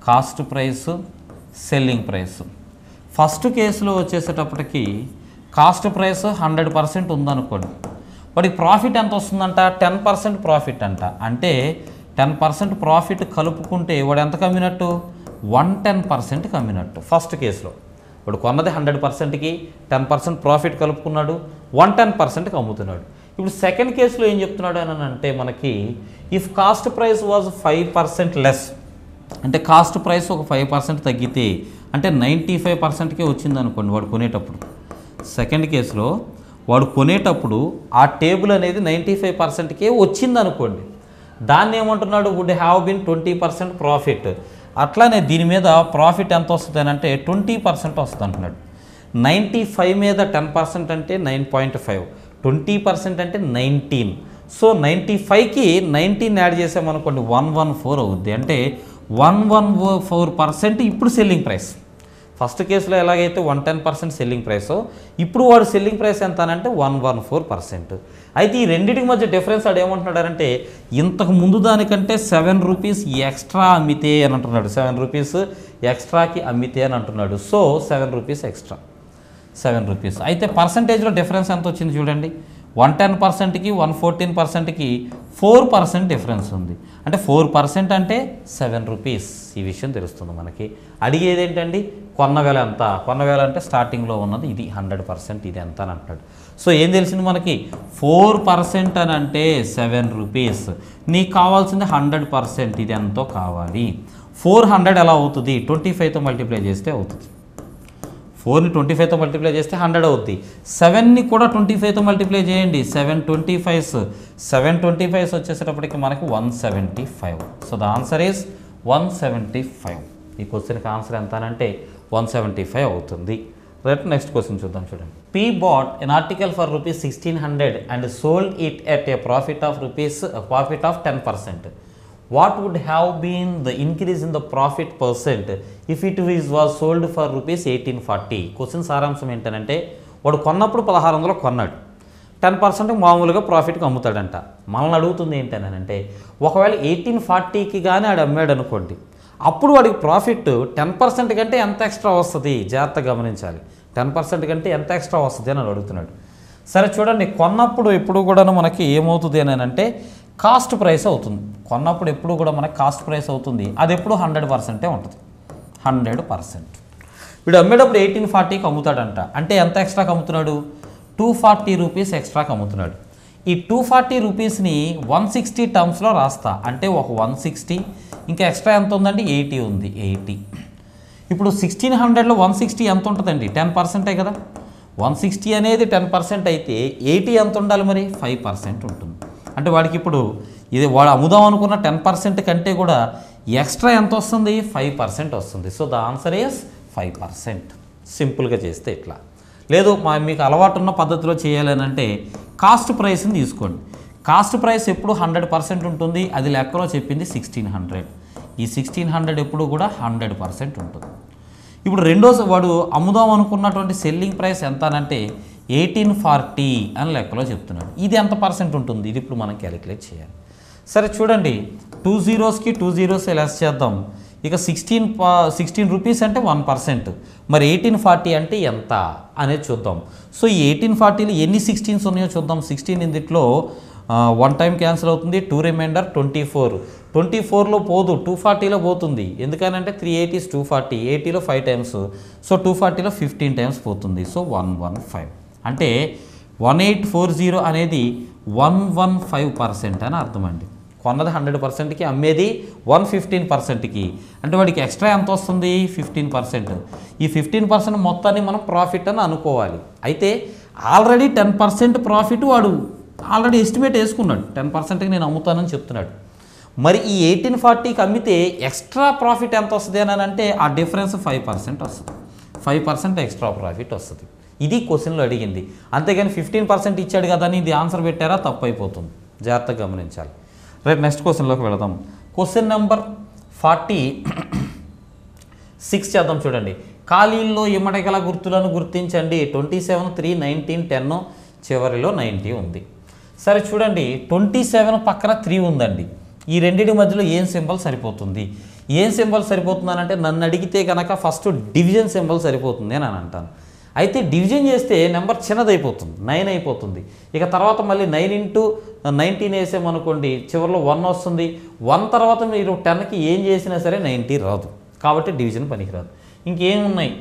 cost price, selling price. First కేసులో వచ్చేసేటప్పటికి కాస్ట్ ప్రైస్ 100% ఉందనుకోండి, వాడికి ప్రాఫిట్ ఎంత వస్తుందంట, 10% ప్రాఫిట్ అంట. అంటే 10% ప్రాఫిట్ కలుపుకుంటే వాడు ఎంత కమ్మినట్టు, 110% కమ్మినట్టు. ఫస్ట్ కేసులో వాడు కొన్నది 100%కి 10% ప్రాఫిట్ కలుపుకున్నాడు, 110%కి అమ్ముతున్నాడు. ఇప్పుడు సెకండ్ కేసులో ఏం చెప్తున్నాడు అని అంటే మనకి, if cost price was 5% less, అంటే కాస్ట్ ప్రైస్ ఒక 5% తగ్గితే, అంటే 95%కే వచ్చింది అనుకోండి వాడు కొనేటప్పుడు. సెకండ్ కేసులో వాడు కొనేటప్పుడు ఆ టేబుల్ అనేది 95%కే వచ్చింది అనుకోండి, దాన్ని ఏమంటున్నాడు, వుడ్ హ్యావ్ బీన్ 20% ప్రాఫిట్. అట్లానే దీని మీద ప్రాఫిట్ ఎంత వస్తుంది అని అంటే 20% వస్తుంది అంటున్నాడు. 95 మీద 10% అంటే 9.5, 20% అంటే 19. సో 95కి 19 యాడ్ చేసామనుకోండి 114 అవుద్ది. అంటే 114% ఇప్పుడు సెల్లింగ్ ప్రైస్. ఫస్ట్ కేసులో ఎలాగైతే 110% సెల్లింగ్ ప్రైస్, ఇప్పుడు వాడు సెల్లింగ్ ప్రైస్ ఎంత అంటే 114%. అయితే ఈ రెండింటికి మధ్య డిఫరెన్స్ వాడు ఏమంటున్నాడంటే, ఇంతకు ముందు దానికంటే ₹7 ఎక్స్ట్రా అమ్మితే అని అంటున్నాడు. ₹7 ఎక్స్ట్రాకి అమ్మితే అని అంటున్నాడు. So ₹7 extra, ₹7. అయితే పర్సంటేజ్లో డిఫరెన్స్ ఎంత వచ్చింది చూడండి, 110%కి 114%కి 4% డిఫరెన్స్ ఉంది. అంటే 4% అంటే ₹7. ఈ విషయం తెలుస్తుంది మనకి. అడిగేది ఏంటండి, కొన్న వేల ఎంత, కొన్న వేల అంటే స్టార్టింగ్లో ఉన్నది ఇది 100%, ఇది ఎంత అని అంటాడు. సో ఏం తెలిసింది మనకి, 4% అని అంటే ₹7. నీకు కావాల్సింది 100%, ఇది ఎంతో కావాలి. 400 ఎలా అవుతుంది, 25తో మల్టిప్లై చేస్తే అవుతుంది. 4ని 25తో మల్టిప్లై చేస్తే 100 అవుద్ది. 7ని కూడా 25తో మల్టిప్లై చేయండి, 725 వచ్చేసేటప్పటికి మనకి 175. So the answer is 175. ఈ క్వశ్చన్కి ఆన్సర్ ఎంత అని అంటే 175 అవుతుంది. రైట్, నెక్స్ట్ క్వశ్చన్ చూద్దాం చూడండి. P bought an article for ₹1600 and sold it at a profit of 10%. What would have been the increase in the profit percent if it was sold for ₹1840? Question సారాంశం ఏంటంటే, వాడు కొన్నప్పుడు 1600 కొన్నాడు, 10% మామూలుగా ప్రాఫిట్కి అమ్ముతాడంట. మనల్ని అడుగుతుంది ఏంటనంటే, ఒకవేళ 1840కి కానీ ఆడు అమ్మాడు అనుకోండి, అప్పుడు వాడికి ప్రాఫిట్ 10% కంటే ఎంత ఎక్స్ట్రా వస్తుంది, జాగ్రత్తగా గమనించాలి. 10% కంటే ఎంత ఎక్స్ట్రా వస్తుంది అని అడుగుతున్నాడు. సరే చూడండి, కొన్నప్పుడు ఎప్పుడు కూడా మనకి ఏమవుతుంది అని అంటే కాస్ట్ ప్రైస్ అవుతుంది. కొన్నప్పుడు ఎప్పుడు కూడా మనకి కాస్ట్ ప్రైస్ అవుతుంది, అది ఎప్పుడు 100% ఉంటుంది. 100%. వీడు అమ్మేటప్పుడు 1840కి అమ్ముతాడంట, అంటే ఎంత ఎక్స్ట్రాకి అమ్ముతున్నాడు, ₹240 ఎక్స్ట్రాకి అమ్ముతున్నాడు. ఈ ₹240ని 160 టర్మ్స్లో రాస్తా, అంటే ఒక 160, ఇంకా ఎక్స్ట్రా ఎంత ఉందండి, 80 ఉంది, 80. ఇప్పుడు 1600లో 160 ఎంత ఉంటుందండి, 10%ఏ కదా. 160 అనేది 10% అయితే 80 ఎంత ఉండాలి మరి, 5% ఉంటుంది. అంటే వాడికి ఇప్పుడు ఇది వాడు అమ్ముదాం అనుకున్న 10% కంటే కూడా ఎక్స్ట్రా ఎంత వస్తుంది, 5% వస్తుంది. So the answer is 5%. సింపుల్గా చేస్తే ఇట్లా. లేదు మీకు అలవాటు ఉన్న పద్ధతిలో చేయాలని అంటే కాస్ట్ ప్రైస్ని తీసుకోండి. కాస్ట్ ప్రైస్ ఎప్పుడు 100% ఉంటుంది, అది లెక్కలో చెప్పింది 1600. ఈ 1600 ఎప్పుడు కూడా 100% ఉంటుంది. ఇప్పుడు వాడు అమ్ముదాం అనుకున్నటువంటి సెల్లింగ్ ప్రైస్ ఎంత అంటే 1840 అని లెక్కలో చెప్తున్నాడు. ఇది ఎంత పర్సెంట్ ఉంటుంది, ఇది ఇప్పుడు మనం క్యాలిక్యులేట్ చేయాలి. సరే చూడండి, 2 zeros కి 2 zeros లెస్ చేద్దాం. ఇక 16 రూపీస్ అంటే 1%. మరి 1840 అంటే ఎంత అనేది చూద్దాం. సో ఈ 1840లో ఎన్ని 16s ఉన్నాయో చూద్దాం. 16 ఇందులో 1 టైం క్యాన్సిల్ అవుతుంది, 2 రిమైండర్ 24. 24లో పోదు, 240లో పోతుంది. ఎందుకనంటే 380 is 240, 80లో 5 టైమ్స్, సో 240లో 15 టైమ్స్ పోతుంది. సో 115 అంటే 1840 అనేది 115% అని అర్థమండి. కొన్నది 100%కి, అమ్మేది 115%కి. అంటే వాడికి ఎక్స్ట్రా ఎంత వస్తుంది, 15%. ఈ 15% మొత్తాన్ని మనం ప్రాఫిట్ అని అనుకోవాలి. అయితే ఆల్రెడీ 10% ప్రాఫిట్ వాడు ఆల్రెడీ ఎస్టిమేట్ వేసుకున్నాడు. 10%కి నేను అమ్ముతానని చెప్తున్నాడు. మరి ఈ 1840కి అమ్మితే ఎక్స్ట్రా ప్రాఫిట్ ఎంత వస్తుంది అని అంటే ఆ డిఫరెన్స్ 5% వస్తుంది. 5% ఎక్స్ట్రా ప్రాఫిట్ వస్తుంది. ఇది క్వశ్చన్లో అడిగింది. అంతేగాని 15% ఇచ్చాడు కదా అని ఇది ఆన్సర్ పెట్టారా, తప్పు అయిపోతుంది. జాగ్రత్తగా గమనించాలి. రైట్, నెక్స్ట్ క్వశ్చన్లోకి వెళదాం. క్వశ్చన్ నెంబర్ 46 చేద్దాం. చూడండి, ఖాళీల్లో ఇమ్మడగల గుర్తులను గుర్తించండి. 27, 3, 19, 10 చివరిలో 90 ఉంది. సరే చూడండి, 27 పక్కన 3 ఉందండి. ఈ రెండింటి మధ్యలో ఏం సింబల్ సరిపోతుంది? ఏం సింబల్ సరిపోతుందనంటే నన్ను అడిగితే కనుక ఫస్ట్ డివిజన్ సింబల్ సరిపోతుంది అని అంటాను. అయితే డివిజన్ చేస్తే నెంబర్ చిన్నదైపోతుంది, 9 అయిపోతుంది. ఇక తర్వాత మళ్ళీ 9 into 19 వేసామనుకోండి, చివరిలో 1 వస్తుంది. 1 తర్వాత మీరు 10కి ఏం చేసినా సరే 90 రాదు. కాబట్టి డివిజన్ పనికిరాదు. ఇంకేమున్నాయి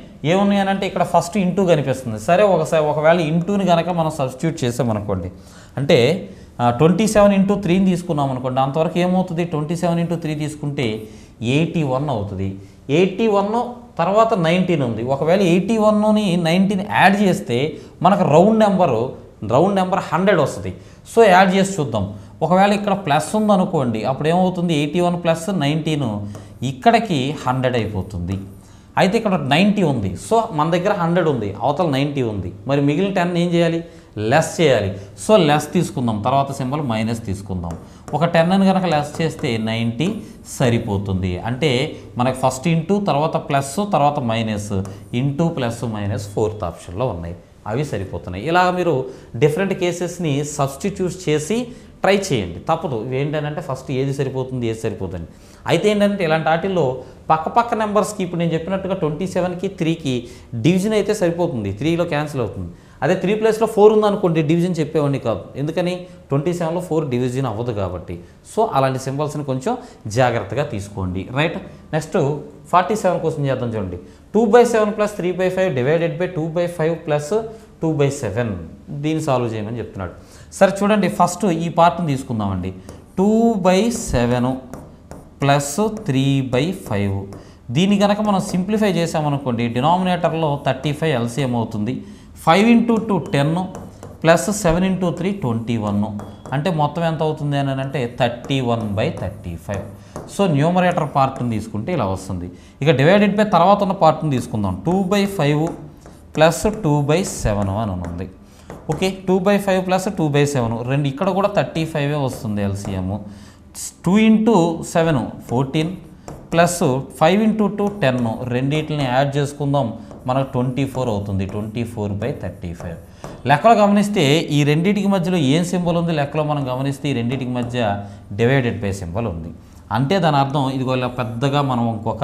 అని అంటే ఇక్కడ ఫస్ట్ ఇంటూ కనిపిస్తుంది. సరే ఒకవేళ ఇంటూని కనుక మనం సబ్స్టిట్యూట్ చేసామనుకోండి, అంటే 27 into 3ని తీసుకున్నాం అనుకోండి, అంతవరకు ఏమవుతుంది, 27 into 3 తీసుకుంటే 81 అవుతుంది. 81 తర్వాత 19 ఉంది. ఒకవేళ 81ని 19 యాడ్ చేస్తే మనకు రౌండ్ నెంబర్ 100 వస్తుంది. సో యాడ్ చేసి చూద్దాం. ఒకవేళ ఇక్కడ ప్లస్ ఉందనుకోండి, అప్పుడు ఏమవుతుంది, 81 + 19 ఇక్కడికి 100 అయిపోతుంది. అయితే ఇక్కడ 90 ఉంది. సో మన దగ్గర 100 ఉంది, అవతల 90 ఉంది. మరి మిగిలిన 10 ఏం చేయాలి, లెస్ చేయాలి. సో లెస్ తీసుకుందాం, తర్వాత సింబల్ మైనస్ తీసుకుందాం. ఒక 10ని కనుక లెస్ చేస్తే 90 సరిపోతుంది. అంటే మనకు ఫస్ట్ ఇంటూ, తర్వాత ప్లస్, తర్వాత minus, into plus minus 4th ఆప్షన్లో ఉన్నాయి. అవి సరిపోతున్నాయి. ఇలా మీరు డిఫరెంట్ కేసెస్ని సబ్స్టిట్యూట్ చేసి ట్రై చేయండి, తప్పదు. ఏంటంటే ఫస్ట్ ఏది సరిపోతుంది, ఏది సరిపోతుంది. అయితే ఏంటంటే ఇలాంటి వాటిల్లో పక్క నెంబర్స్కి ఇప్పుడు నేను చెప్పినట్టుగా 27కి 3కి డివిజన్ అయితే సరిపోతుంది, 3లో క్యాన్సిల్ అవుతుంది. అదే 3 ప్లేస్లో 4 ఉందనుకోండి, డివిజన్ చెప్పేవాడిని కాదు. ఎందుకని 27లో 4 డివిజన్ అవ్వదు కాబట్టి. సో అలాంటి సింబల్స్ని కొంచెం జాగ్రత్తగా తీసుకోండి. రైట్, నెక్స్ట్ 47 క్వశ్చన్ చేద్దాం. చూడండి, 2/7 + 3/5 డివైడెడ్ బై 2/5 + 2/7 దీన్ని సాల్వ్ చేయమని చెప్తున్నాడు. సరే చూడండి, ఫస్ట్ ఈ పార్ట్ని తీసుకుందామండి. 2/7 + 3/5 దీన్ని కనుక మనం సింప్లిఫై చేసామనుకోండి, డినామినేటర్లో 35 ఎల్సిఎం అవుతుంది. 5 into 2 10 + 7 into 3 21. అంటే మొత్తం ఎంత అవుతుంది అని అంటే 31/35. సో న్యూమరేటర్ పార్ట్ని తీసుకుంటే ఇలా వస్తుంది. ఇక డివైడెడ్ బై తర్వాత ఉన్న పార్ట్ని తీసుకుందాం. 2/5 + 2/7 అని ఉంది. ఓకే, 2/5 + 2/7 రెండు, ఇక్కడ కూడా 35 వస్తుంది ఎల్సిఎం. 2 into 7 14 + 5 into 2 10 రెండింటిని యాడ్ చేసుకుందాం, మనకు 24 అవుతుంది. 24/35. లెక్కలో గమనిస్తే ఈ రెండింటికి మధ్యలో ఏం సింబల్ ఉంది, లెక్కలో మనం గమనిస్తే ఈ రెండింటికి మధ్య డివైడెడ్ బై సింబల్ ఉంది. అంటే దాని అర్థం ఇదిగో ఇలా పెద్దగా మనం ఇంకొక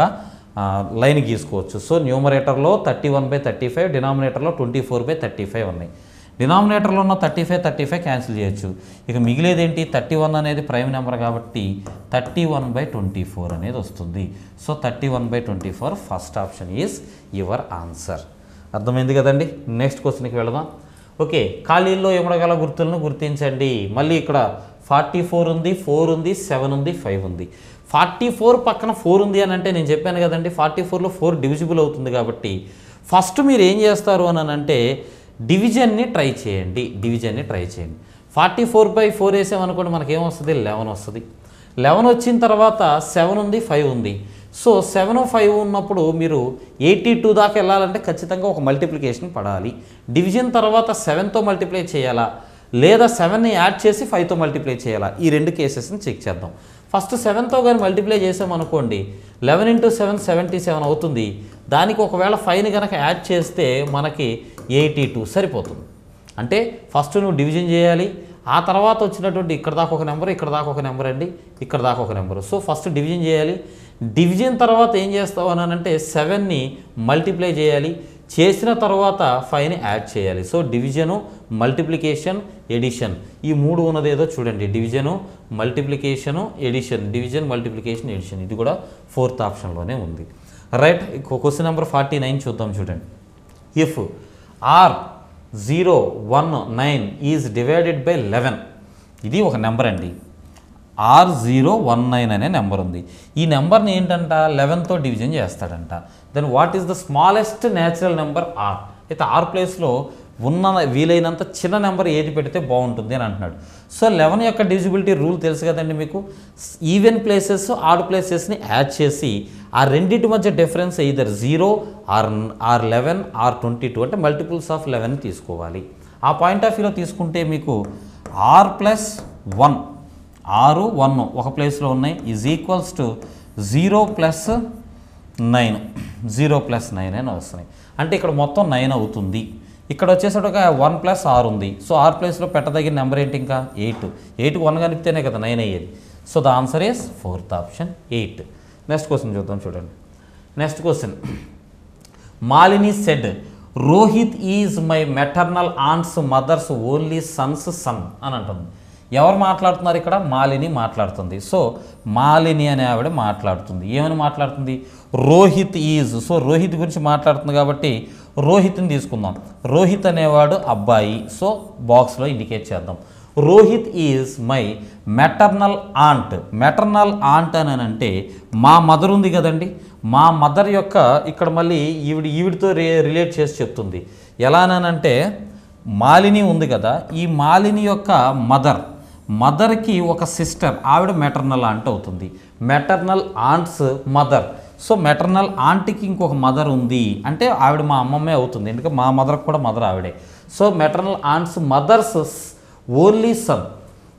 లైన్ గీసుకోవచ్చు. సో న్యూమరేటర్లో 31/35, డినామినేటర్లో 24/35 ఉన్నాయి. డినామినేటర్లో ఉన్న 35 క్యాన్సిల్ చేయొచ్చు. ఇక మిగిలేదేంటి, 31 అనేది ప్రైమ్ నెంబర్ కాబట్టి 31/24 అనేది వస్తుంది. So 31/24 first option is your answer. అర్థమైంది కదండి. నెక్స్ట్ క్వశ్చన్కి వెళదాం. ఓకే, ఖాళీల్లో ఇవ్వగల గుర్తులను గుర్తించండి. మళ్ళీ ఇక్కడ 44 ఉంది, 4 ఉంది, 7 ఉంది, 5 ఉంది. 44 పక్కన 4 ఉంది అని అంటే నేను చెప్పాను కదండి, 44లో 4 డివిజిబుల్ అవుతుంది. కాబట్టి ఫస్ట్ మీరు ఏం చేస్తారు అని అంటే డివిజన్ని ట్రై చేయండి. 44/4 వేసామనుకోండి, మనకేమొస్తుంది, 11 వస్తుంది. 11 వచ్చిన తర్వాత 7 ఉంది, 5 ఉంది. సో 7, 5 ఉన్నప్పుడు మీరు 82 దాకా వెళ్ళాలంటే ఖచ్చితంగా ఒక మల్టిప్లికేషన్ పడాలి. డివిజన్ తర్వాత 7తో మల్టిప్లై చేయాలా, లేదా 7ని యాడ్ చేసి 5తో మల్టిప్లై చేయాలా, ఈ రెండు కేసెస్ని చెక్ చేద్దాం. ఫస్ట్ 7తో కానీ మల్టిప్లై చేసామనుకోండి, 11 into 7 77 అవుతుంది. దానికి ఒకవేళ 5ని కనుక యాడ్ చేస్తే మనకి 82 సరిపోతుంది. అంటే ఫస్ట్ నువ్వు డివిజన్ చేయాలి, ఆ తర్వాత వచ్చినటువంటి ఇక్కడ దాకా ఒక నెంబర్, ఇక్కడ దాకా ఒక నెంబర్ అండి, ఇక్కడ దాకా ఒక నెంబర్. సో ఫస్ట్ డివిజన్ చేయాలి. డివిజన్ తర్వాత ఏం చేస్తావు అని అంటే 7ని మల్టిప్లై చేయాలి, చేసిన తర్వాత 5ని యాడ్ చేయాలి. సో డివిజను, మల్టిప్లికేషన్, ఎడిషన్ ఈ 3 ఉన్నది ఏదో చూడండి. Division, multiplication, addition, division, multiplication, addition ఇది కూడా 4th ఆప్షన్లోనే ఉంది. రైట్. క్వశ్చన్ నెంబర్ 49 చూద్దాం చూడండి. If R019 is divided by 11, ఇది ఒక నెంబర్ అండి. R019 అనే నెంబర్ ఉంది. ఈ నెంబర్ని ఏంటంట 11తో డివిజన్ చేస్తాడంట. Then what is the smallest natural number R? అయితే R ప్లేస్లో ఉన్న వీలైనంత చిన్న నెంబర్ ఏది పెడితే బాగుంటుంది అని అంటున్నాడు. సో 11 యొక్క డివిజిబిలిటీ రూల్ తెలుసు కదండి మీకు. ఈవెన్ ప్లేసెస్, ఆడ్ ప్లేసెస్ని యాడ్ చేసి ఆ రెండింటి మధ్య డిఫరెన్స్ either 0 or 11 or 22 అంటే మల్టిపుల్స్ ఆఫ్ 11 తీసుకోవాలి. ఆ పాయింట్ ఆఫ్ వ్యూలో తీసుకుంటే మీకు R+1 6 1 ఒక ప్లేస్లో ఉన్నాయి ఈజ్ ఈక్వల్స్ టు 0 + 9 0 + 9 అని వస్తున్నాయి. అంటే ఇక్కడ మొత్తం 9 అవుతుంది. ఇక్కడ వచ్చేసరికి ఒక 1 + R ఉంది. సో R ప్లేస్లో పెట్టదగిన నెంబర్ ఏంటి? ఇంకా 8. 8కి 1 కలిపితేనే కదా 9 అయ్యేది. So the answer is 4th option 8. Next question చూద్దాం చూడండి. Next question, Malini said Rohit is my maternal aunt's mother's only Sons son అని అంటుంది. ఎవరు మాట్లాడుతున్నారు ఇక్కడ? మాలిని మాట్లాడుతుంది. సో మాలిని అనే ఆవిడ మాట్లాడుతుంది. ఏమని మాట్లాడుతుంది? రోహిత్ ఈజ్. సో రోహిత్ గురించి మాట్లాడుతుంది కాబట్టి రోహిత్ని తీసుకుందాం. రోహిత్ అనేవాడు అబ్బాయి. సో బాక్స్లో ఇండికేట్ చేద్దాం. Rohit is my maternal aunt. Maternal aunt అని అంటే మా మదర్ ఉంది కదండి, మా మదర్ యొక్క ఇక్కడ మళ్ళీ ఈవిడితో రిలేట్ చేసి చెప్తుంది. ఎలానంటే మాలిని ఉంది కదా, ఈ మాలిని యొక్క మదర్కి ఒక సిస్టర్, ఆవిడ మెటర్నల్ ఆంట్ అవుతుంది. Maternal aunt's mother. So maternal ఆంట్కి ఇంకొక మదర్ ఉంది అంటే ఆవిడ మా అమ్మమ్మే అవుతుంది, ఎందుకంటే మా మదర్కి కూడా మదర్ ఆవిడే. So maternal aunt's mother's only son.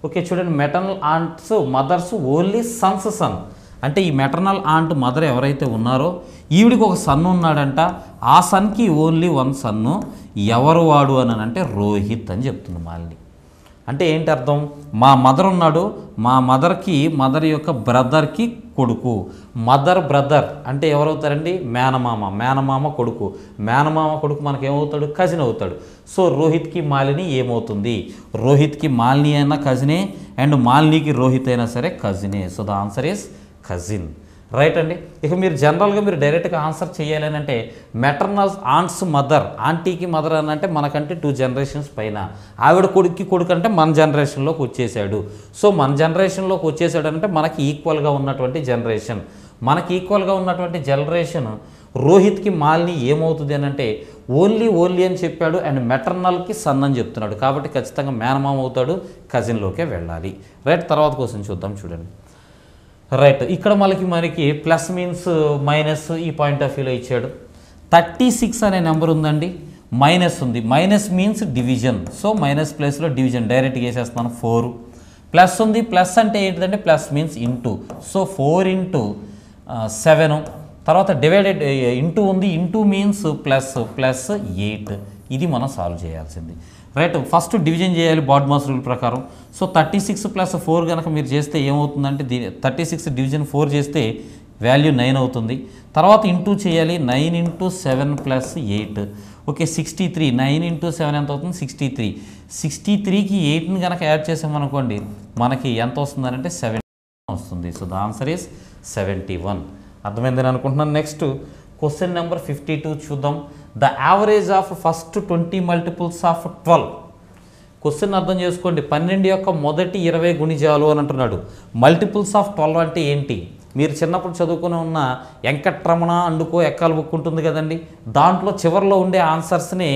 Okay చూడండి, maternal aunt's mother's only Sons son అంటే ఈ మెటర్నల్ ఆంట్ మదర్ ఎవరైతే ఉన్నారో ఈవిడికి ఒక సన్ ఉన్నాడంట. ఆ సన్కి ఓన్లీ 1 సన్ను. ఎవరు వాడు అని అంటే రోహిత్ అని చెప్తుంది మాలిని. అంటే ఏంటి అర్థం? మా మదర్ ఉన్నాడు, మా మదర్ యొక్క బ్రదర్కి కొడుకు. మదర్ బ్రదర్ అంటే ఎవరవుతారండి? మేనమామ కొడుకు. మేనమామ కొడుకు మనకి ఏమవుతాడు? కజిన్ అవుతాడు. సో రోహిత్కి మాలిని ఏమవుతుంది? రోహిత్కి మాలిని అయినా కజినే, అండ్ మాలినికి రోహిత్ అయినా సరే కజినే. So the answer is cousin. Right అండి. ఇక మీరు జనరల్గా మీరు డైరెక్ట్గా ఆన్సర్ చేయాలని అంటే మెటర్నల్ ఆంట్స్ మదర్, ఆంటీకి మదర్ అని అంటే మనకంటే 2 జనరేషన్స్ పైన, ఆవిడ కొడుకు అంటే మన జనరేషన్లోకి వచ్చేసాడు. సో మన జనరేషన్లోకి వచ్చేసాడు అంటే మనకి ఈక్వల్గా ఉన్నటువంటి జనరేషన్. మనకి ఈక్వల్గా ఉన్నటువంటి జనరేషన్ రోహిత్కి మాలిని ఏమవుతుంది అని అంటే ఓన్లీ అని చెప్పాడు, అండ్ మెటర్నల్కి సన్ అని చెప్తున్నాడు. కాబట్టి ఖచ్చితంగా మేనమామ అవుతాడు, కజిన్లోకే వెళ్ళాలి. రైట్. తర్వాత క్వశ్చన్ చూద్దాం చూడండి. రైట్. ఇక్కడ మనకి ప్లస్ మీన్స్ మైనస్ ఈ పాయింట్ ఆఫ్ వ్యూలో ఇచ్చాడు. 36 అనే నెంబర్ ఉందండి, మైనస్ ఉంది. Minus means division. So minus ప్లేస్లో డివిజన్ డైరెక్ట్గా వేసేస్తున్నాను. 4 ప్లస్ ఉంది. ప్లస్ అంటే ఏంటిదంటే ప్లస్ మీన్స్ ఇంటూ. సో 4 × 7. తర్వాత డివైడెడ్ ఇంటూ ఉంది. Into means plus 8. ఇది మనం సాల్వ్ చేయాల్సింది. రైట్. ఫస్ట్ డివిజన్ చేయాలి బాడ్మాస్ రూల్ ప్రకారం. సో 36 + 4 కనుక మీరు చేస్తే ఏమవుతుందంటే 36 డివిజన్ 4 చేస్తే వాల్యూ 9 అవుతుంది. తర్వాత ఇంటూ చేయాలి. 9 × 7 + 8. ఓకే 63. 9 × 7 ఎంత అవుతుంది? 63. 63కి 8ని కనుక యాడ్ చేసామనుకోండి మనకి ఎంత వస్తుందంటే 7 వస్తుంది. So the answer is 71. అర్థమైందని అనుకుంటున్నాను. నెక్స్ట్ క్వశ్చన్ నెంబర్ 52 చూద్దాం. The average of first 20 multiples of 12. Question అర్థం చేసుకోండి. 12 యొక్క మొదటి 20 గుణిజాలు అని అంటున్నాడు. మల్టిపుల్స్ ఆఫ్ 12 అంటే ఏంటి? మీరు చిన్నప్పుడు చదువుకుని ఉన్న వెంకట్రమణ అండుకో ఎక్కాల బుక్ ఉంటుంది కదండి, దాంట్లో చివరిలో ఉండే ఆన్సర్స్ని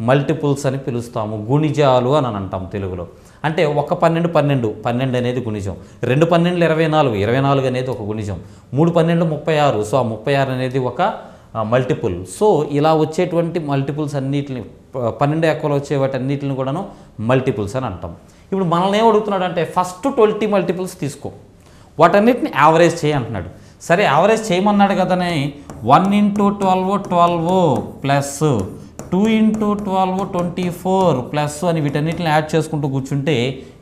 మల్టిపుల్స్ అని పిలుస్తాము, గుణిజాలు అని అంటాం తెలుగులో. అంటే ఒక 12 12 అనేది గుణిజం, 2 12 24 24 అనేది ఒక గుణిజం, 3 12 36. సో ఆ 36 అనేది ఒక మల్టిపుల్. సో ఇలా వచ్చేటువంటి మల్టిపుల్స్ అన్నిటిని 12 ఎక్కువలో వచ్చే వాటి అన్నిటిని కూడాను మల్టిపుల్స్ అని అంటాం. ఇప్పుడు మనల్ని ఏం అడుగుతున్నాడు అంటే ఫస్ట్ 20 మల్టిపుల్స్ తీసుకో, వాటన్నిటిని యావరేజ్ చేయి అంటున్నాడు. సరే యావరేజ్ చేయమన్నాడు కదనే 1 × 12 12 + 2 into 12 24 ప్లస్ అని వీటన్నిటిని యాడ్ చేసుకుంటూ కూర్చుంటే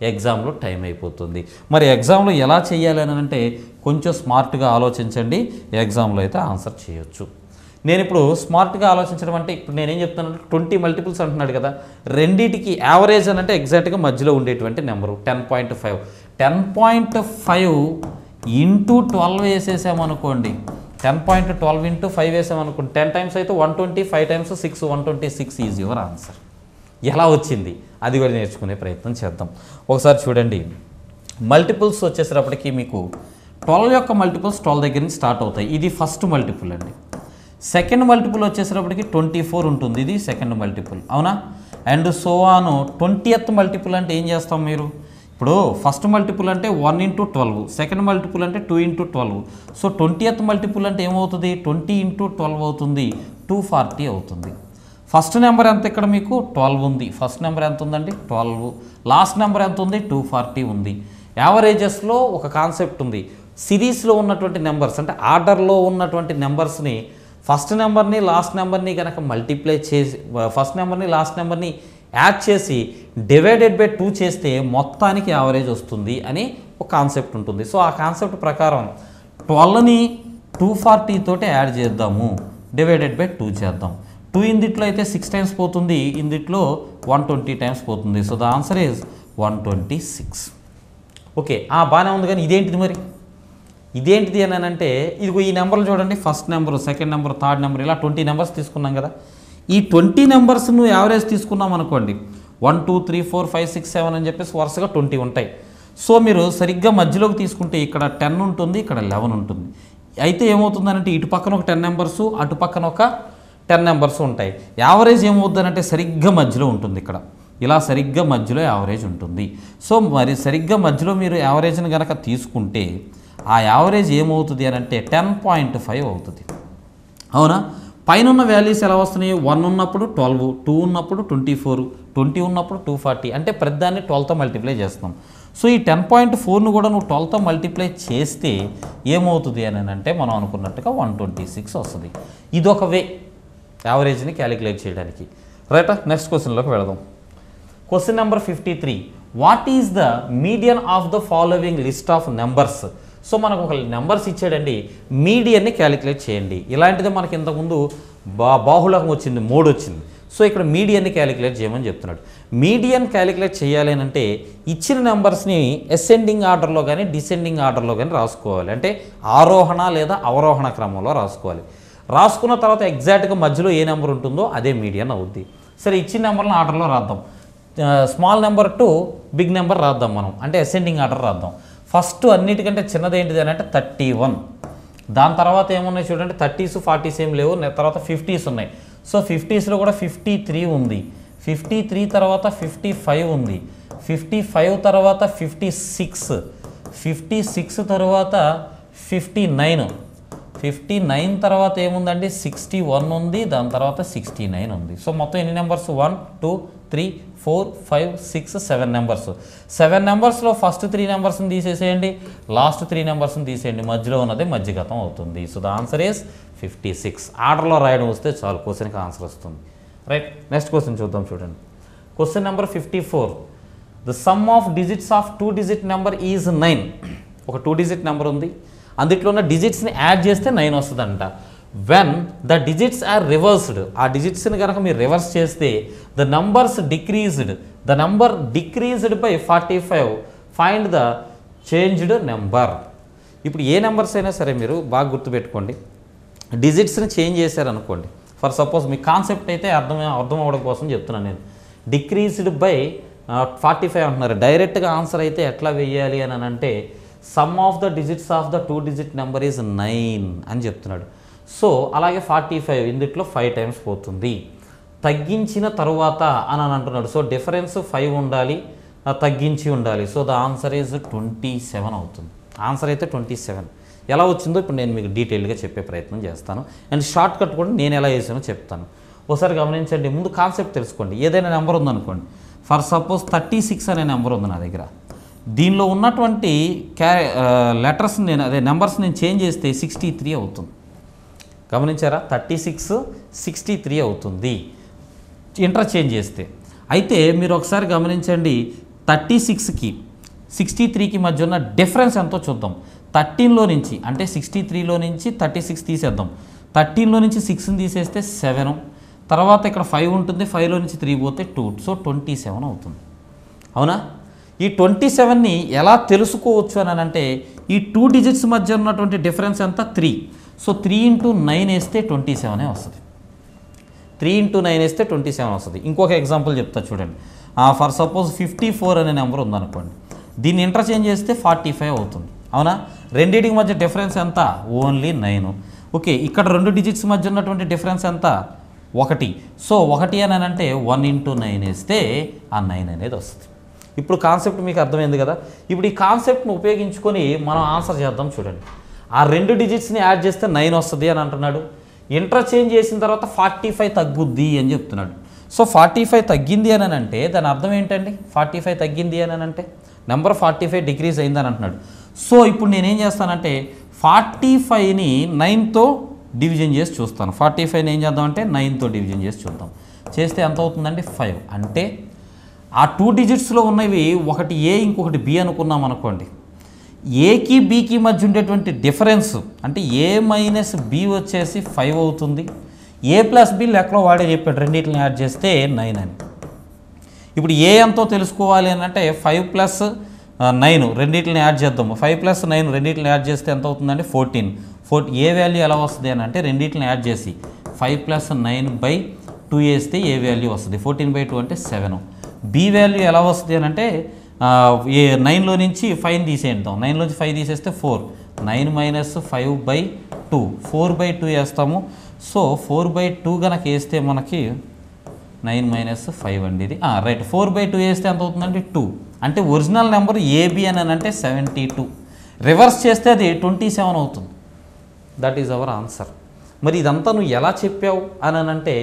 ఎగ్జామ్లో టైం అయిపోతుంది. మరి ఎగ్జామ్లో ఎలా చేయాలి అని అంటే కొంచెం స్మార్ట్గా ఆలోచించండి, ఎగ్జామ్లో అయితే ఆన్సర్ చేయొచ్చు. నేను ఇప్పుడు స్మార్ట్గా ఆలోచించడం అంటే ఇప్పుడు నేనేం చెప్తున్నాను, 20 మల్టిపుల్స్ అంటున్నాడు కదా, రెండింటికి యావరేజ్ అని అంటే ఎగ్జాక్ట్గా మధ్యలో ఉండేటువంటి నెంబరు 10.5. 10.5 ఇంటూ 12 వేసేసామనుకోండి, 10.12 ఇంటూ 5 వేసామనుకోండి, 10 టైమ్స్ అయితే 120, 5 టైమ్స్ 6, 126 ఈజ్ యువర్ ఆన్సర్. ఎలా వచ్చింది అది కూడా నేర్చుకునే ప్రయత్నం చేద్దాం. ఒకసారి చూడండి, మల్టిపుల్స్ వచ్చేసేటప్పటికి మీకు 12 యొక్క మల్టిపుల్స్ 12 దగ్గర నుంచి స్టార్ట్ అవుతాయి. ఇది ఫస్ట్ మల్టిపుల్ అండి. సెకండ్ మల్టిపుల్ వచ్చేసేటప్పటికి 24 ఉంటుంది, ఇది సెకండ్ మల్టిపుల్, అవునా? And so on 20th multiple అంటే ఏం చేస్తాం మీరు, ఇప్పుడు ఫస్ట్ మల్టిపుల్ అంటే 1 into 12, సెకండ్ మల్టిపుల్ అంటే 2 into 12. సో 20th మల్టిపుల్ అంటే ఏమవుతుంది, 20 into 12 అవుతుంది, 240 అవుతుంది. ఫస్ట్ నెంబర్ ఎంత ఇక్కడ మీకు 12 ఉంది, ఫస్ట్ నెంబర్ ఎంత ఉందండి 12, లాస్ట్ నెంబర్ ఎంత ఉంది 240 ఉంది. యావరేజెస్లో ఒక కాన్సెప్ట్ ఉంది, సిరీస్లో ఉన్నటువంటి నెంబర్స్ అంటే ఆర్డర్లో ఉన్నటువంటి నెంబర్స్ని ఫస్ట్ నెంబర్ని లాస్ట్ నెంబర్ని కనుక మల్టిప్లై చేసి, ఫస్ట్ నెంబర్ని లాస్ట్ నెంబర్ని యాడ్ చేసి డివైడెడ్ బై 2 చేస్తే మొత్తానికి యావరేజ్ వస్తుంది అని ఒక కాన్సెప్ట్ ఉంటుంది. సో ఆ కాన్సెప్ట్ ప్రకారం 12ని 240 తోటి యాడ్ చేద్దాము, డివైడెడ్ బై 2 చేద్దాం. 2 ఇందిట్లో అయితే 6 టైమ్స్ పోతుంది, ఇందిట్లో 120 టైమ్స్ పోతుంది. So the answer is 126. Okay, బాగానే ఉంది, కానీ ఇదేంటిది మరి, ఇదేంటిది అని అంటే ఇదిగో ఈ నెంబర్లు చూడండి, first number, second number, third number, ఇలా 20 నెంబర్స్ తీసుకున్నాం కదా. ఈ 20 నెంబర్స్ నువ్వు యావరేజ్ తీసుకున్నాం అనుకోండి, 1 2 3 4 5 6 7 అని చెప్పేసి వరుసగా 20 ఉంటాయి. సో మీరు సరిగ్గా మధ్యలోకి తీసుకుంటే ఇక్కడ 10 ఉంటుంది, ఇక్కడ 11 ఉంటుంది. అయితే ఏమవుతుందనంటే ఇటు పక్కన ఒక 10 నెంబర్స్, అటు పక్కన ఒక 10 నెంబర్స్ ఉంటాయి. యావరేజ్ ఏమవుతుందనంటే సరిగ్గా మధ్యలో ఉంటుంది, ఇక్కడ ఇలా సరిగ్గా మధ్యలో యావరేజ్ ఉంటుంది. సో మరి సరిగ్గా మధ్యలో మీరు యావరేజ్ని కనుక తీసుకుంటే ఆ యావరేజ్ ఏమవుతుంది అని అంటే 10.5 అవుతుంది, అవునా? పైన ఉన్న వాల్యూస్ ఎలా వస్తున్నాయి, 1 ఉన్నప్పుడు 12, 2 ఉన్నప్పుడు 24, 20 ఉన్నప్పుడు 240, అంటే ప్రతిదాన్ని 12తో మల్టిప్లై చేస్తాం. సో ఈ 10.4ను కూడా నువ్వు 12తో మల్టిప్లై చేస్తే ఏమవుతుంది అని అంటే మనం అనుకున్నట్టుగా 126 వస్తుంది. ఇదొక వే యావరేజ్ని క్యాలిక్యులేట్ చేయడానికి. రైటా, నెక్స్ట్ క్వశ్చన్లోకి వెళదాం. Question number 53, what is the median of the following list of numbers? So మనకు ఒక నెంబర్స్ ఇచ్చాడండి, మీడియన్ని క్యాలిక్యులేట్ చేయండి. ఇలాంటిదే మనకి ఇంతకుముందు బాహుళకం వచ్చింది, 3 వచ్చింది. సో ఇక్కడ మీడియన్ని క్యాలిక్యులేట్ చేయమని చెప్తున్నాడు. మీడియన్ క్యాలిక్యులేట్ చేయాలి అని అంటే ఇచ్చిన నెంబర్స్ని అసెండింగ్ ఆర్డర్లో కానీ డిసెండింగ్ ఆర్డర్లో కానీ రాసుకోవాలి, అంటే ఆరోహణ లేదా అవరోహణ క్రమంలో రాసుకోవాలి. రాసుకున్న తర్వాత ఎగ్జాక్ట్గా మధ్యలో ఏ నెంబర్ ఉంటుందో అదే మీడియన్ అవుద్ది. సరే, ఇచ్చిన నెంబర్లను ఆర్డర్లో రాద్దాం. Small number to big number రాద్దాం మనం, అంటే అసెండింగ్ ఆర్డర్ రాద్దాం. ఫస్ట్ అన్నిటికంటే చిన్నది ఏంటిది అని అంటే 31. దాని తర్వాత ఏమున్నాయి చూడండి, 30s 40s ఏం లేవు, తర్వాత 50s ఉన్నాయి. సో 50స్లో కూడా 53 ఉంది, 53 తర్వాత 55 ఉంది, 55 తర్వాత 56, 56 తర్వాత 59, 59 తర్వాత ఏముందండి 61 ఉంది, దాని తర్వాత 69 ఉంది. సో మొత్తం ఎన్ని నెంబర్స్, 1 2 3 4 5 6 7 నెంబర్స్. 7 నెంబర్స్లో ఫస్ట్ 3 నెంబర్స్ని తీసేసేయండి, లాస్ట్ 3 నెంబర్స్ని తీసేయండి, మధ్యలో ఉన్నది మధ్యగతం అవుతుంది. So the answer is 56. ఆర్డర్లో రాయడం వస్తే చాలు, క్వశ్చన్కి ఆన్సర్ వస్తుంది. రైట్, నెక్స్ట్ క్వశ్చన్ చూద్దాం. చూడండి, question number 54, the sum of digits of 2 digit number is 9. ఒక 2 digit నెంబర్ ఉంది, అందులో ఉన్న డిజిట్స్ని యాడ్ చేస్తే 9 వస్తుందంట. When the digits are reversed, ఆ డిజిట్స్ని కనుక మీరు రివర్స్ చేస్తే the numbers decreased, the number decreased by 45, find the changed number. ఇప్పుడు ఏ నెంబర్స్ అయినా సరే మీరు బాగా గుర్తుపెట్టుకోండి, డిజిట్స్ని చేంజ్ చేశారనుకోండి, ఫర్ సపోజ్ మీ కాన్సెప్ట్ అయితే అర్థం అవ్వడం కోసం చెప్తున్నాను నేను. డిక్రీజ్డ్ బై 45 అంటున్నారు, డైరెక్ట్గా ఆన్సర్ అయితే ఎట్లా వెయ్యాలి అని అంటే some of the digits of the 2 digit number is 9 అని చెప్తున్నాడు. సో అలాగే 45 ఇందుట్లో 5 టైమ్స్ పోతుంది, తగ్గించిన తరువాత అని అంటున్నాడు. సో డిఫరెన్స్ 5 ఉండాలి, తగ్గించి ఉండాలి. సో ద ఆన్సర్ ఈజ్ 27 అవుతుంది. ఆన్సర్ అయితే 27. ఎలా వచ్చిందో ఇప్పుడు నేను మీకు డీటెయిల్గా చెప్పే ప్రయత్నం చేస్తాను, అండ్ షార్ట్ కట్ కూడా నేను ఎలా చేసానో చెప్తాను. ఒకసారి గమనించండి, ముందు కాన్సెప్ట్ తెలుసుకోండి. ఏదైనా నెంబర్ ఉందనుకోండి, ఫర్ సపోజ్ 36 అనే నెంబర్ ఉంది నా దగ్గర, దీనిలో ఉన్నటువంటి లెటర్స్ నెంబర్స్ నేను చేంజ్ చేస్తే 63 అవుతుంది. గమనించారా, 36 63 అవుతుంది. ఇంటర్చేంజ్ చేస్తే. అయితే మీరు ఒకసారి గమనించండి, 36కి 63కి మధ్య ఉన్న డిఫరెన్స్ ఎంతో చూద్దాం. 13లో నుంచి అంటే 63లో నుంచి 36 తీసేద్దాం. 13లో నుంచి 6ని తీసేస్తే 7, తర్వాత ఇక్కడ 5 ఉంటుంది, 5లో నుంచి 3 పోతే 2, సో 27 అవుతుంది. అవునా? ఈ 27ని ఎలా తెలుసుకోవచ్చు అని అంటే ఈ 2 డిజిట్స్ మధ్య ఉన్నటువంటి డిఫరెన్స్ ఎంత? 3. సో 3 × 9 వేస్తే 27 వస్తుంది. 3 × 9 వేస్తే 27 వస్తుంది. ఇంకొక ఎగ్జాంపుల్ చెప్తా చూడండి. ఫర్ సపోజ్ 54 అనే నెంబర్ ఉందనుకోండి, దీన్ని ఇంటర్చేంజ్ చేస్తే 45 అవుతుంది. అవునా? రెండింటికి మధ్య డిఫరెన్స్ ఎంత? ఓన్లీ 9. ఓకే, ఇక్కడ 2 డిజిట్స్ మధ్య ఉన్నటువంటి డిఫరెన్స్ ఎంత? 1. సో 1 అని అంటే 1 × 9 వేస్తే ఆ 9 అనేది వస్తుంది. ఇప్పుడు కాన్సెప్ట్ మీకు అర్థమైంది కదా. ఇప్పుడు ఈ కాన్సెప్ట్ను ఉపయోగించుకొని మనం ఆన్సర్ చేద్దాం. చూడండి, ఆ 2 డిజిట్స్ని యాడ్ చేస్తే 9 వస్తుంది అని అంటున్నాడు. ఇంటర్చేంజ్ చేసిన తర్వాత 45 తగ్గుద్ది అని చెప్తున్నాడు. సో 45 తగ్గింది అని అంటే దాని అర్థం ఏంటండి? 45 తగ్గింది అని అంటే నెంబర్ 45 డిక్రీజ్ అయిందని అంటున్నాడు. సో ఇప్పుడు నేనేం చేస్తానంటే 45ని 9తో డివిజన్ చేసి చూస్తాను. 45ని ఏం చేద్దామంటే 9తో డివిజన్ చేసి చూద్దాం. చేస్తే ఎంత అవుతుందండి? 5. అంటే ఆ 2 డిజిట్స్లో ఉన్నవి ఒకటి ఏ ఇంకొకటి బి అనుకున్నాం అనుకోండి. ఏకి బికి మధ్య ఉండేటువంటి డిఫరెన్స్ అంటే ఏ మైనస్ బి వచ్చేసి 5 అవుతుంది. ఏ ప్లస్ బి లెక్కలో వాడే చెప్పాడు, రెండింటిని యాడ్ చేస్తే 9 అని. ఇప్పుడు ఏ ఎంతో తెలుసుకోవాలి అని అంటే 5 + 9 రెండింటిని యాడ్ చేద్దాము. 5 + 9 రెండింటిని యాడ్ చేస్తే ఎంత అవుతుందంటే 14. ఏ వాల్యూ ఎలా వస్తుంది అని అంటే రెండింటిని యాడ్ చేసి 5 + 9/2 వేస్తే ఏ వాల్యూ వస్తుంది? 14/2 అంటే 7. బి వాల్యూ ఎలా వస్తుంది అని అంటే 9లో నుంచి 5ని తీసేద్దాం. 9లోంచి 5 తీసేస్తే 4. 9 - 5/2 4/2 వేస్తాము. సో 4/2 కనుక వేస్తే మనకి 9 - 5 అండి ఇది. రైట్, 4/2 వేస్తే ఎంత అవుతుందంటే 2. అంటే ఒరిజినల్ నెంబర్ ఏబి అని అంటే 72. రివర్స్ చేస్తే అది 27 అవుతుంది. That is our answer. మరి ఇదంతా నువ్వు ఎలా చెప్పావు అని అంటే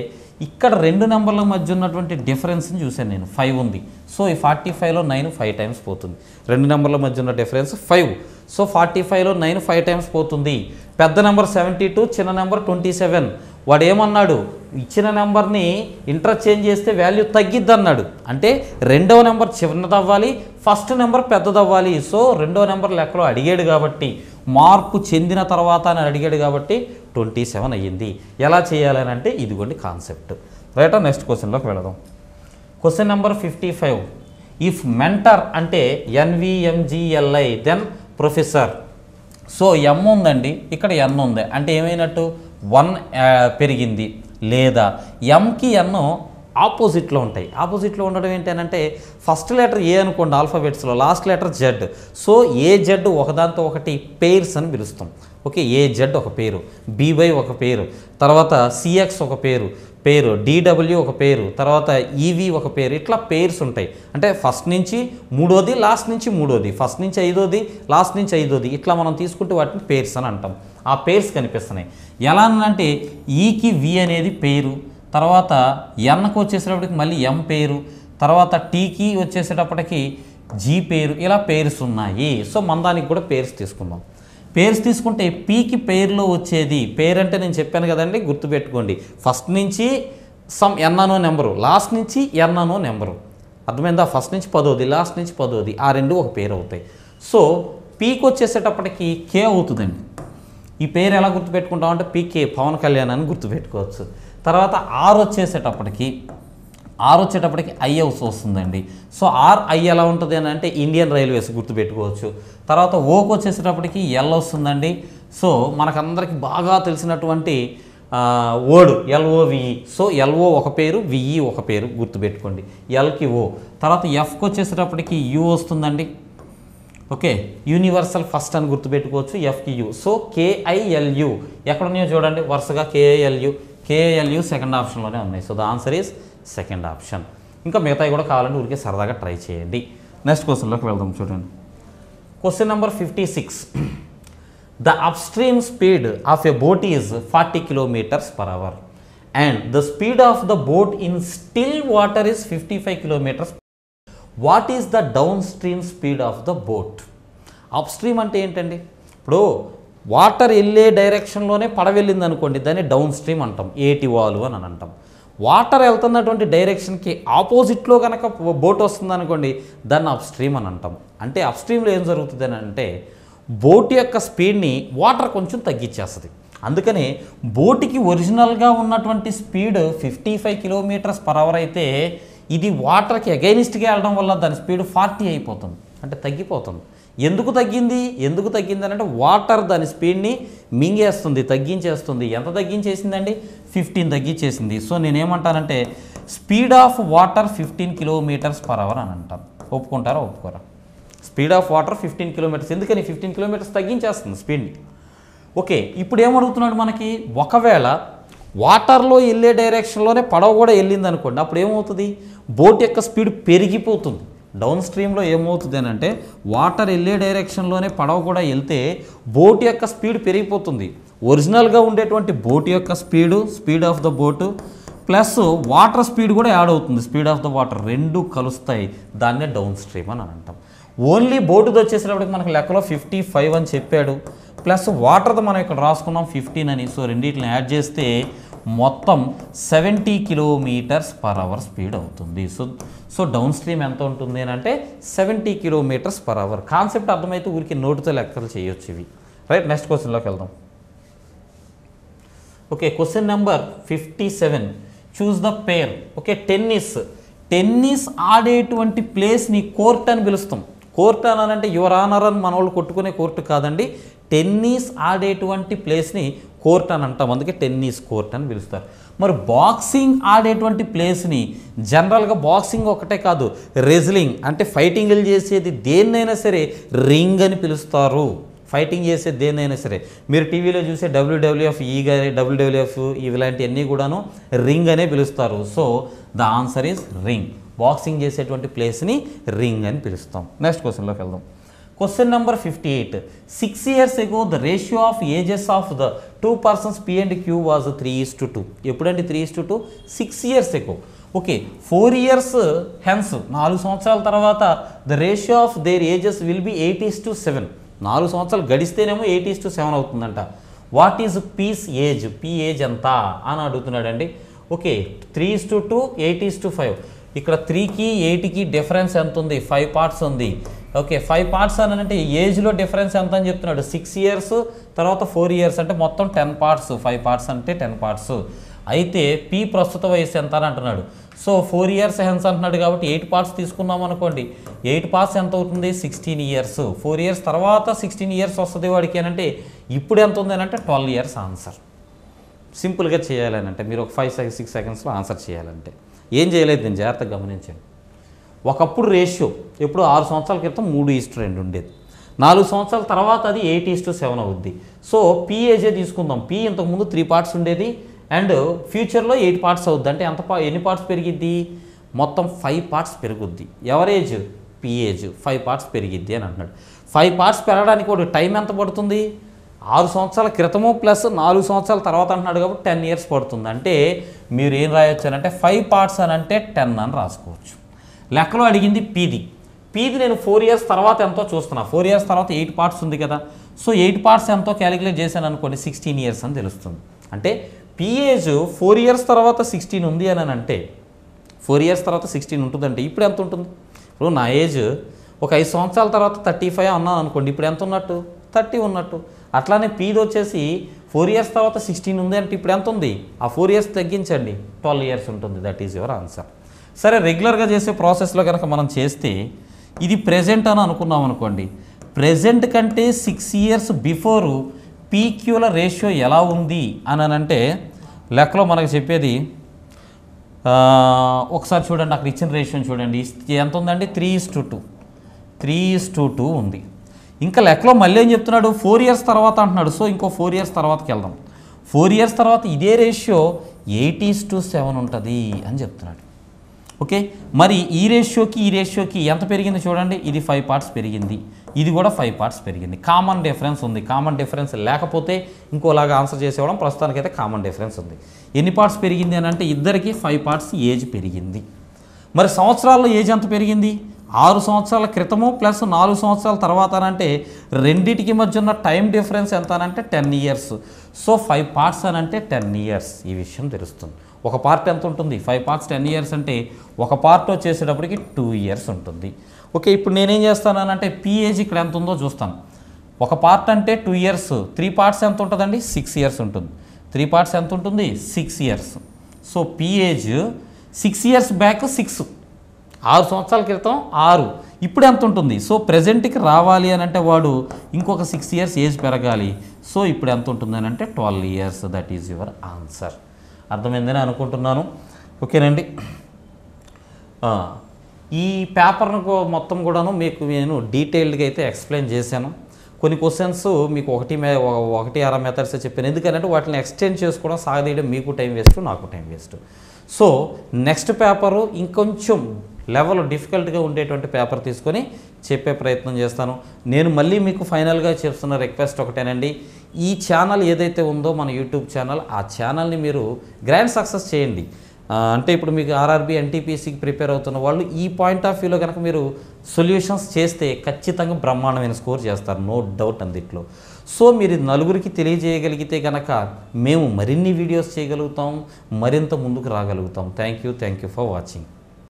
ఇక్కడ 2 నెంబర్ల మధ్య ఉన్నటువంటి డిఫరెన్స్ని చూశాను నేను. 5 ఉంది. సో ఈ 45లో 9 5 టైమ్స్ పోతుంది. 2 నెంబర్ల మధ్య ఉన్న డిఫరెన్స్ 5. సో 45లో 9 5 టైమ్స్ పోతుంది. పెద్ద నెంబర్ 72, చిన్న నెంబర్ 27. వాడు ఏమన్నాడు? ఇచ్చిన నెంబర్ని ఇంటర్చేంజ్ చేస్తే వాల్యూ తగ్గిద్ది అన్నాడు. అంటే రెండవ నెంబర్ చిన్నదవ్వాలి, ఫస్ట్ నెంబర్ పెద్దదవ్వాలి. సో రెండవ నెంబర్ లెక్కలో అడిగాడు కాబట్టి, మార్పు చెందిన తర్వాత అని అడిగాడు కాబట్టి 27 అయ్యింది. ఎలా చేయాలని అంటే ఇదిగోండి కాన్సెప్ట్. రైటా? నెక్స్ట్ క్వశ్చన్లోకి వెళదాం. Question number 55. ఇఫ్ మెంటర్ అంటే NVMGLI దెన్ ప్రొఫెసర్. సో ఎమ్ ఉందండి, ఇక్కడ ఎన్ ఉంది అంటే ఏమైనట్టు 1 పెరిగింది. లేదా ఎంకి ఎన్ ఆపోజిట్లో ఉంటాయి. ఆపోజిట్లో ఉండడం ఏంటంటే ఫస్ట్ లెటర్ ఏ అనుకోండి ఆల్ఫాబెట్స్లో, లాస్ట్ లెటర్ జెడ్. సో ఏ జెడ్ ఒకదాంతో ఒకటి పేర్స్ అని పిలుస్తాం. ఓకే, ఏ జెడ్ ఒక పేరు, BY ఒక పేరు, తర్వాత CX ఒక పేరు, DW ఒక పేరు, తర్వాత EV ఒక పేరు. ఇట్లా పేర్స్ ఉంటాయి. అంటే ఫస్ట్ నుంచి 3వది, లాస్ట్ నుంచి 3వది, ఫస్ట్ నుంచి 5వది, లాస్ట్ నుంచి 5వది. ఇట్లా మనం తీసుకుంటే వాటిని పేర్స్ అని అంటాం. ఆ పేర్స్ కనిపిస్తున్నాయి. ఎలా అంటే ఈకి వి అనేది పేరు, తర్వాత ఎన్కి వచ్చేసేటప్పటికి మళ్ళీ ఎం పేరు, తర్వాత టీకి వచ్చేసేటప్పటికి జీ పేరు. ఇలా పేర్స్ ఉన్నాయి. సో మన దానికి కూడా పేర్స్ తీసుకుందాం. పేర్స్ తీసుకుంటే పీకి పేరులో వచ్చేది, పేరు అంటే నేను చెప్పాను కదండి, గుర్తుపెట్టుకోండి. ఫస్ట్ నుంచి సమ్ ఎన్ అనో నెంబరు, లాస్ట్ నుంచి ఎన్ అనో నెంబరు. అర్థమైందా? ఫస్ట్ నుంచి 10వది, లాస్ట్ నుంచి 10వది. ఆ రెండు ఒక పేరు అవుతాయి. సో పీకి వచ్చేసేటప్పటికి కే అవుతుందండి. ఈ పేరు ఎలా గుర్తుపెట్టుకుంటాం అంటే పీకే పవన్ కళ్యాణ్ అని గుర్తుపెట్టుకోవచ్చు. తర్వాత ఆర్ వచ్చేటప్పటికి ఐ వస్తుందండి. సో ఐ ఎలా ఉంటుంది అని అంటే ఇండియన్ రైల్వేస్ గుర్తుపెట్టుకోవచ్చు. తర్వాత ఓకి వచ్చేసేటప్పటికి ఎల్ వస్తుందండి. సో మనకందరికి బాగా తెలిసినటువంటి వర్డ్ LOVE. సో LO ఒక పేరు, VE ఒక పేరు గుర్తుపెట్టుకోండి. ఎల్కి ఓ. తర్వాత ఎఫ్కి వచ్చేసేటప్పటికి యూ వస్తుందండి. ఓకే, యూనివర్సల్ ఫస్ట్ అని గుర్తుపెట్టుకోవచ్చు. ఎఫ్కి యూ. సో KILU ఎక్కడున్నాయో చూడండి వరుసగా. KILU సెకండ్ ఆప్షన్లోనే ఉన్నాయి. So the answer is second option. ఇంకా మిగతాయి కూడా కావాలంటే ఊరికే సరదాగా ట్రై చేయండి. నెక్స్ట్ క్వశ్చన్లోకి వెళ్దాం. చూడండి, question number 56. The upstream speed of a boat is 40 km/h and the speed of the boat in still water is 55 km. What is the down stream speed of the boat? Up stream అంటే ఏంటండి? ఇప్పుడు water వెళ్ళే డైరెక్షన్లోనే పడవ వెళ్ళింది అనుకోండి, దాన్ని down stream అంటాం. ఏటి వాలు అని అంటాం. వాటర్ వెళ్తున్నటువంటి డైరెక్షన్కి ఆపోజిట్లో కనుక బోట్ వస్తుంది అనుకోండి, దాన్ని అప్ స్ట్రీమ్ అని అంటాం. అంటే అప్ స్ట్రీమ్లో ఏం జరుగుతుంది అని అంటే బోట్ యొక్క స్పీడ్ని వాటర్ కొంచెం తగ్గించేస్తుంది. అందుకని బోట్కి ఒరిజినల్గా ఉన్నటువంటి స్పీడ్ 55 km/h అయితే ఇది వాటర్కి అగైనిస్ట్గా వెళ్ళడం వల్ల దాని స్పీడ్ 40 అయిపోతుంది, అంటే తగ్గిపోతుంది. ఎందుకు తగ్గింది అని అంటే వాటర్ దాని స్పీడ్ని మింగేస్తుంది, తగ్గించేస్తుంది. ఎంత తగ్గించేసిందండి? 15 తగ్గించేసింది. సో నేనేమంటానంటే స్పీడ్ ఆఫ్ వాటర్ 15 km/h అని అంటాను. ఒప్పుకుంటారా ఒప్పుకోరా? Speed of water 15 km. ఎందుకని 15 km తగ్గించేస్తుంది స్పీడ్ని. ఓకే, ఇప్పుడు ఏమడుగుతున్నాడు మనకి, ఒకవేళ వాటర్లో వెళ్ళే డైరెక్షన్లోనే పడవ కూడా వెళ్ళింది అనుకోండి, అప్పుడు ఏమవుతుంది? బోట్ యొక్క స్పీడ్ పెరిగిపోతుంది. డౌన్ స్ట్రీమ్లో ఏమవుతుంది అని అంటే వాటర్ వెళ్ళే డైరెక్షన్లోనే పడవ కూడా వెళ్తే బోట్ యొక్క స్పీడ్ పెరిగిపోతుంది. ఒరిజినల్గా ఉండేటువంటి బోట్ యొక్క speed of the boat plus water speed కూడా యాడ్ అవుతుంది. స్పీడ్ ఆఫ్ ద వాటర్ రెండు కలుస్తాయి, దాన్నే డౌన్ స్ట్రీమ్ అని అంటాం. ఓన్లీ బోటుది వచ్చేసేటప్పటికి మనకు లెక్కలో 55 అని చెప్పాడు, ప్లస్ వాటర్ది మనం ఇక్కడ రాసుకున్నాం 15 అని. సో రెండింటిని యాడ్ చేస్తే మొత్తం 70 km/h స్పీడ్ అవుతుంది. సో డౌన్ స్ట్రీమ్ ఎంత ఉంటుంది అని అంటే 70 km/h. కాన్సెప్ట్ అర్థమైతే ఊరికి నోటితో లెక్కలు చేయొచ్చు ఇవి. రైట్, నెక్స్ట్ క్వశ్చన్లోకి వెళ్దాం. Okay, question number 57. Choose the pair. Okay, tennis ఆడేటువంటి ప్లేస్ని కోర్ట్ అని పిలుస్తాం. కోర్ట్ అని అంటే యువర్ ఆనర్ అని మన వాళ్ళు కొట్టుకునే కోర్టు కాదండి. టెన్నిస్ ఆడేటువంటి ప్లేస్ని కోర్ట్ అని అంటాం, అందుకే టెన్నిస్ కోర్ట్ అని పిలుస్తారు. మరి బాక్సింగ్ ఆడేటువంటి ప్లేస్ని జనరల్గా బాక్సింగ్ ఒకటే కాదు, రెజ్లింగ్ అంటే ఫైటింగ్లు చేసేది దేన్నైనా సరే రింగ్ అని పిలుస్తారు. ఫైటింగ్ చేసే దేన్నైనా సరే మీరు టీవీలో చూసే WWF WWF ఇలాంటివన్నీ కూడాను రింగ్ అనే పిలుస్తారు. So the answer is ring. Boxing చేసేటువంటి ప్లేస్ని రింగ్ అని పిలుస్తాం. నెక్స్ట్ క్వశ్చన్లోకి వెళ్దాం. Question number 58. 6 years ago the ratio of ages of the two persons P and Q was 3:2. ఎప్పుడంటే 3:2? 6 years ago. Okay, 4 years hence 4 సంవత్సరాల తర్వాత the ratio of their ages will be 8:7. 4 సంవత్సరాలు గడిస్తేనేమో 8:7 అవుతుందంట. What is P's age? P age ఎంత అని అడుగుతున్నాడండి. Okay, 3:2 8:5. ఇక్కడ 3కి 8కి డిఫరెన్స్ ఎంత ఉంది? 5 parts ఉంది. ఓకే, 5 parts అని అంటే ఏజ్లో డిఫరెన్స్ ఎంత అని చెప్తున్నాడు. 6 years తర్వాత 4 years అంటే మొత్తం 10 parts. 5 parts అంటే 10 parts. అయితే పీ ప్రస్తుత వయసు ఎంత అని అంటున్నాడు. సో 4 years హెన్స్ అంటున్నాడు కాబట్టి 8 parts తీసుకున్నాం అనుకోండి. 8 parts ఎంత అవుతుంది? 16 years. 4 years తర్వాత 16 years వస్తుంది వాడికి అని అంటే ఇప్పుడు ఎంత ఉంది అని అంటే 12 years ఆన్సర్. సింపుల్గా చేయాలని అంటే మీరు ఒక 5-6 secondsలో ఆన్సర్ చేయాలంటే ఏం చేయలేదు, నేను జాగ్రత్తగా గమనించండి. ఒకప్పుడు రేషియో ఎప్పుడు 6 సంవత్సరాల క్రితం 3:2 ఉండేది. 4 సంవత్సరాల తర్వాత అది 8:7 అవుద్ది. సో పీ ఏజే తీసుకుందాం. పీ ఇంతకుముందు 3 parts ఉండేది అండ్ ఫ్యూచర్లో 8 parts అవుద్ది. అంటే ఎన్ని parts పెరిగిద్ది? మొత్తం 5 parts పెరుగుద్ది. ఎవరేజ్? పీ ఏజ్ 5 parts పెరిగిద్ది అని అంటున్నాడు. 5 parts పెరగడానికి కూడా టైం ఎంత పడుతుంది? 6 సంవత్సరాల క్రితము ప్లస్ 4 సంవత్సరాల తర్వాత అంటున్నాడు కాబట్టి 10 years పడుతుంది. అంటే మీరు ఏం రాయొచ్చు అని అంటే 5 parts అని అంటే 10 అని రాసుకోవచ్చు. లెక్కలో అడిగింది పీది నేను 4 years తర్వాత ఎంతో చూస్తున్నా. 4 years తర్వాత 8 parts ఉంది కదా. సో 8 parts ఎంతో క్యాలిక్యులేట్ చేశాను అనుకోండి, 16 years అని తెలుస్తుంది. అంటే పీ ఏజ్ 4 years తర్వాత 16 ఉంది అని అంటే 4 years తర్వాత 16 ఉంటుందంటే ఇప్పుడు ఎంత ఉంటుంది? ఇప్పుడు నా ఏజ్ ఒక 5 సంవత్సరాల తర్వాత 35 అన్నాను అనుకోండి, ఇప్పుడు ఎంత ఉన్నట్టు? 30 ఉన్నట్టు. అట్లానే పీది వచ్చేసి 4 years తర్వాత 16 ఉంది అంటే ఇప్పుడు ఎంత ఉంది? ఆ 4 years తగ్గించండి, 12 years ఉంటుంది. That is your answer. సరే, రెగ్యులర్గా చేసే ప్రాసెస్లో కనుక మనం చేస్తే ఇది ప్రెజెంట్ అని అనుకున్నాం అనుకోండి. ప్రెజెంట్ కంటే 6 years బిఫోరు పీక్యూల రేషియో ఎలా ఉంది అని అంటే లెక్కలో మనకు చెప్పేది ఒకసారి చూడండి. అక్కడ ఇచ్చిన రేషియోని చూడండి, ఎంత ఉందండి? 3:2 ఉంది. ఇంకా లెక్కలో మళ్ళీ ఏం చెప్తున్నాడు? 4 years తర్వాత అంటున్నాడు. సో ఇంకో 4 years తర్వాతకి వెళ్దాం. 4 years తర్వాత ఇదే రేషియో 8:7 ఉంటుంది అని చెప్తున్నాడు. ఓకే, మరి ఈ రేషియోకి ఎంత పెరిగింది చూడండి. ఇది 5 parts పెరిగింది, ఇది కూడా 5 parts పెరిగింది. కామన్ డిఫరెన్స్ ఉంది. కామన్ డిఫరెన్స్ లేకపోతే ఇంకోలాగా ఆన్సర్ చేసేవాళ్ళం. ప్రస్తుతానికైతే కామన్ డిఫరెన్స్ ఉంది. ఎన్ని parts పెరిగింది అని అంటే ఇద్దరికి 5 parts ఏజ్ పెరిగింది. మరి సంవత్సరాల్లో ఏజ్ ఎంత పెరిగింది? 6 సంవత్సరాల క్రితము ప్లస్ 4 సంవత్సరాల తర్వాత అంటే రెండింటికి మధ్య ఉన్న టైం డిఫరెన్స్ ఎంత అనంటే 10 years. సో 5 parts అని అంటే 10 years. ఈ విషయం తెలుస్తుంది. ఒక పార్ట్ ఎంత ఉంటుంది? 5 పార్ట్స్ 10 ఇయర్స్ అంటే ఒక పార్ట్ వచ్చేసేటప్పటికి 2 ఇయర్స్ ఉంటుంది. ఓకే, ఇప్పుడు నేనేం చేస్తానంటే పీ ఏజ్ ఇక్కడ ఎంత ఉందో చూస్తాను. ఒక పార్ట్ అంటే 2 ఇయర్స్, 3 పార్ట్స్ ఎంత ఉంటుందండి? 6 ఇయర్స్ ఉంటుంది. 3 పార్ట్స్ ఎంత ఉంటుంది? 6 years. So P age 6 years back 6, 6 సంవత్సరాల క్రితం 6, ఇప్పుడు ఎంత ఉంటుంది? సో ప్రజెంట్కి రావాలి అని అంటే వాడు ఇంకొక 6 ఇయర్స్ ఏజ్ పెరగాలి. సో ఇప్పుడు ఎంత ఉంటుంది అని అంటే 12 years. That is your answer. అర్థమైందని అనుకుంటున్నాను. ఓకేనండి. ఈ పేపర్ను మొత్తం కూడాను మీకు నేను డీటెయిల్డ్గా అయితే ఎక్స్ప్లెయిన్ చేశాను. కొన్ని క్వశ్చన్స్ మీకు ఒకటి అర మెథడ్స్ చెప్పాను. ఎందుకంటే వాటిని ఎక్స్టెండ్ చేసుకోవడం, సాగదీయడం మీకు టైం వేస్ట్, నాకు time waste. So next paper ఇంకొంచెం లెవెల్ డిఫికల్ట్గా ఉండేటువంటి పేపర్ తీసుకొని చెప్పే ప్రయత్నం చేస్తాను. నేను మళ్ళీ మీకు ఫైనల్గా చేస్తున్న రిక్వెస్ట్ ఒకటేనండి, ఈ ఛానల్ ఏదైతే ఉందో మన యూట్యూబ్ ఛానల్, ఆ ఛానల్ని మీరు గ్రాండ్ సక్సెస్ చేయండి. అంటే ఇప్పుడు మీకు ఆర్ఆర్బీ ఎన్టీపీసీకి ప్రిపేర్ అవుతున్న వాళ్ళు ఈ పాయింట్ ఆఫ్ వ్యూలో కనుక మీరు సొల్యూషన్స్ చేస్తే ఖచ్చితంగా బ్రహ్మాండమైన స్కోర్ చేస్తారు, నో డౌట్ అందుట్లో. సో మీరు నలుగురికి తెలియజేయగలిగితే కనుక మేము మరిన్ని వీడియోస్ చేయగలుగుతాం, మరింత ముందుకు రాగలుగుతాం. Thank you for watching.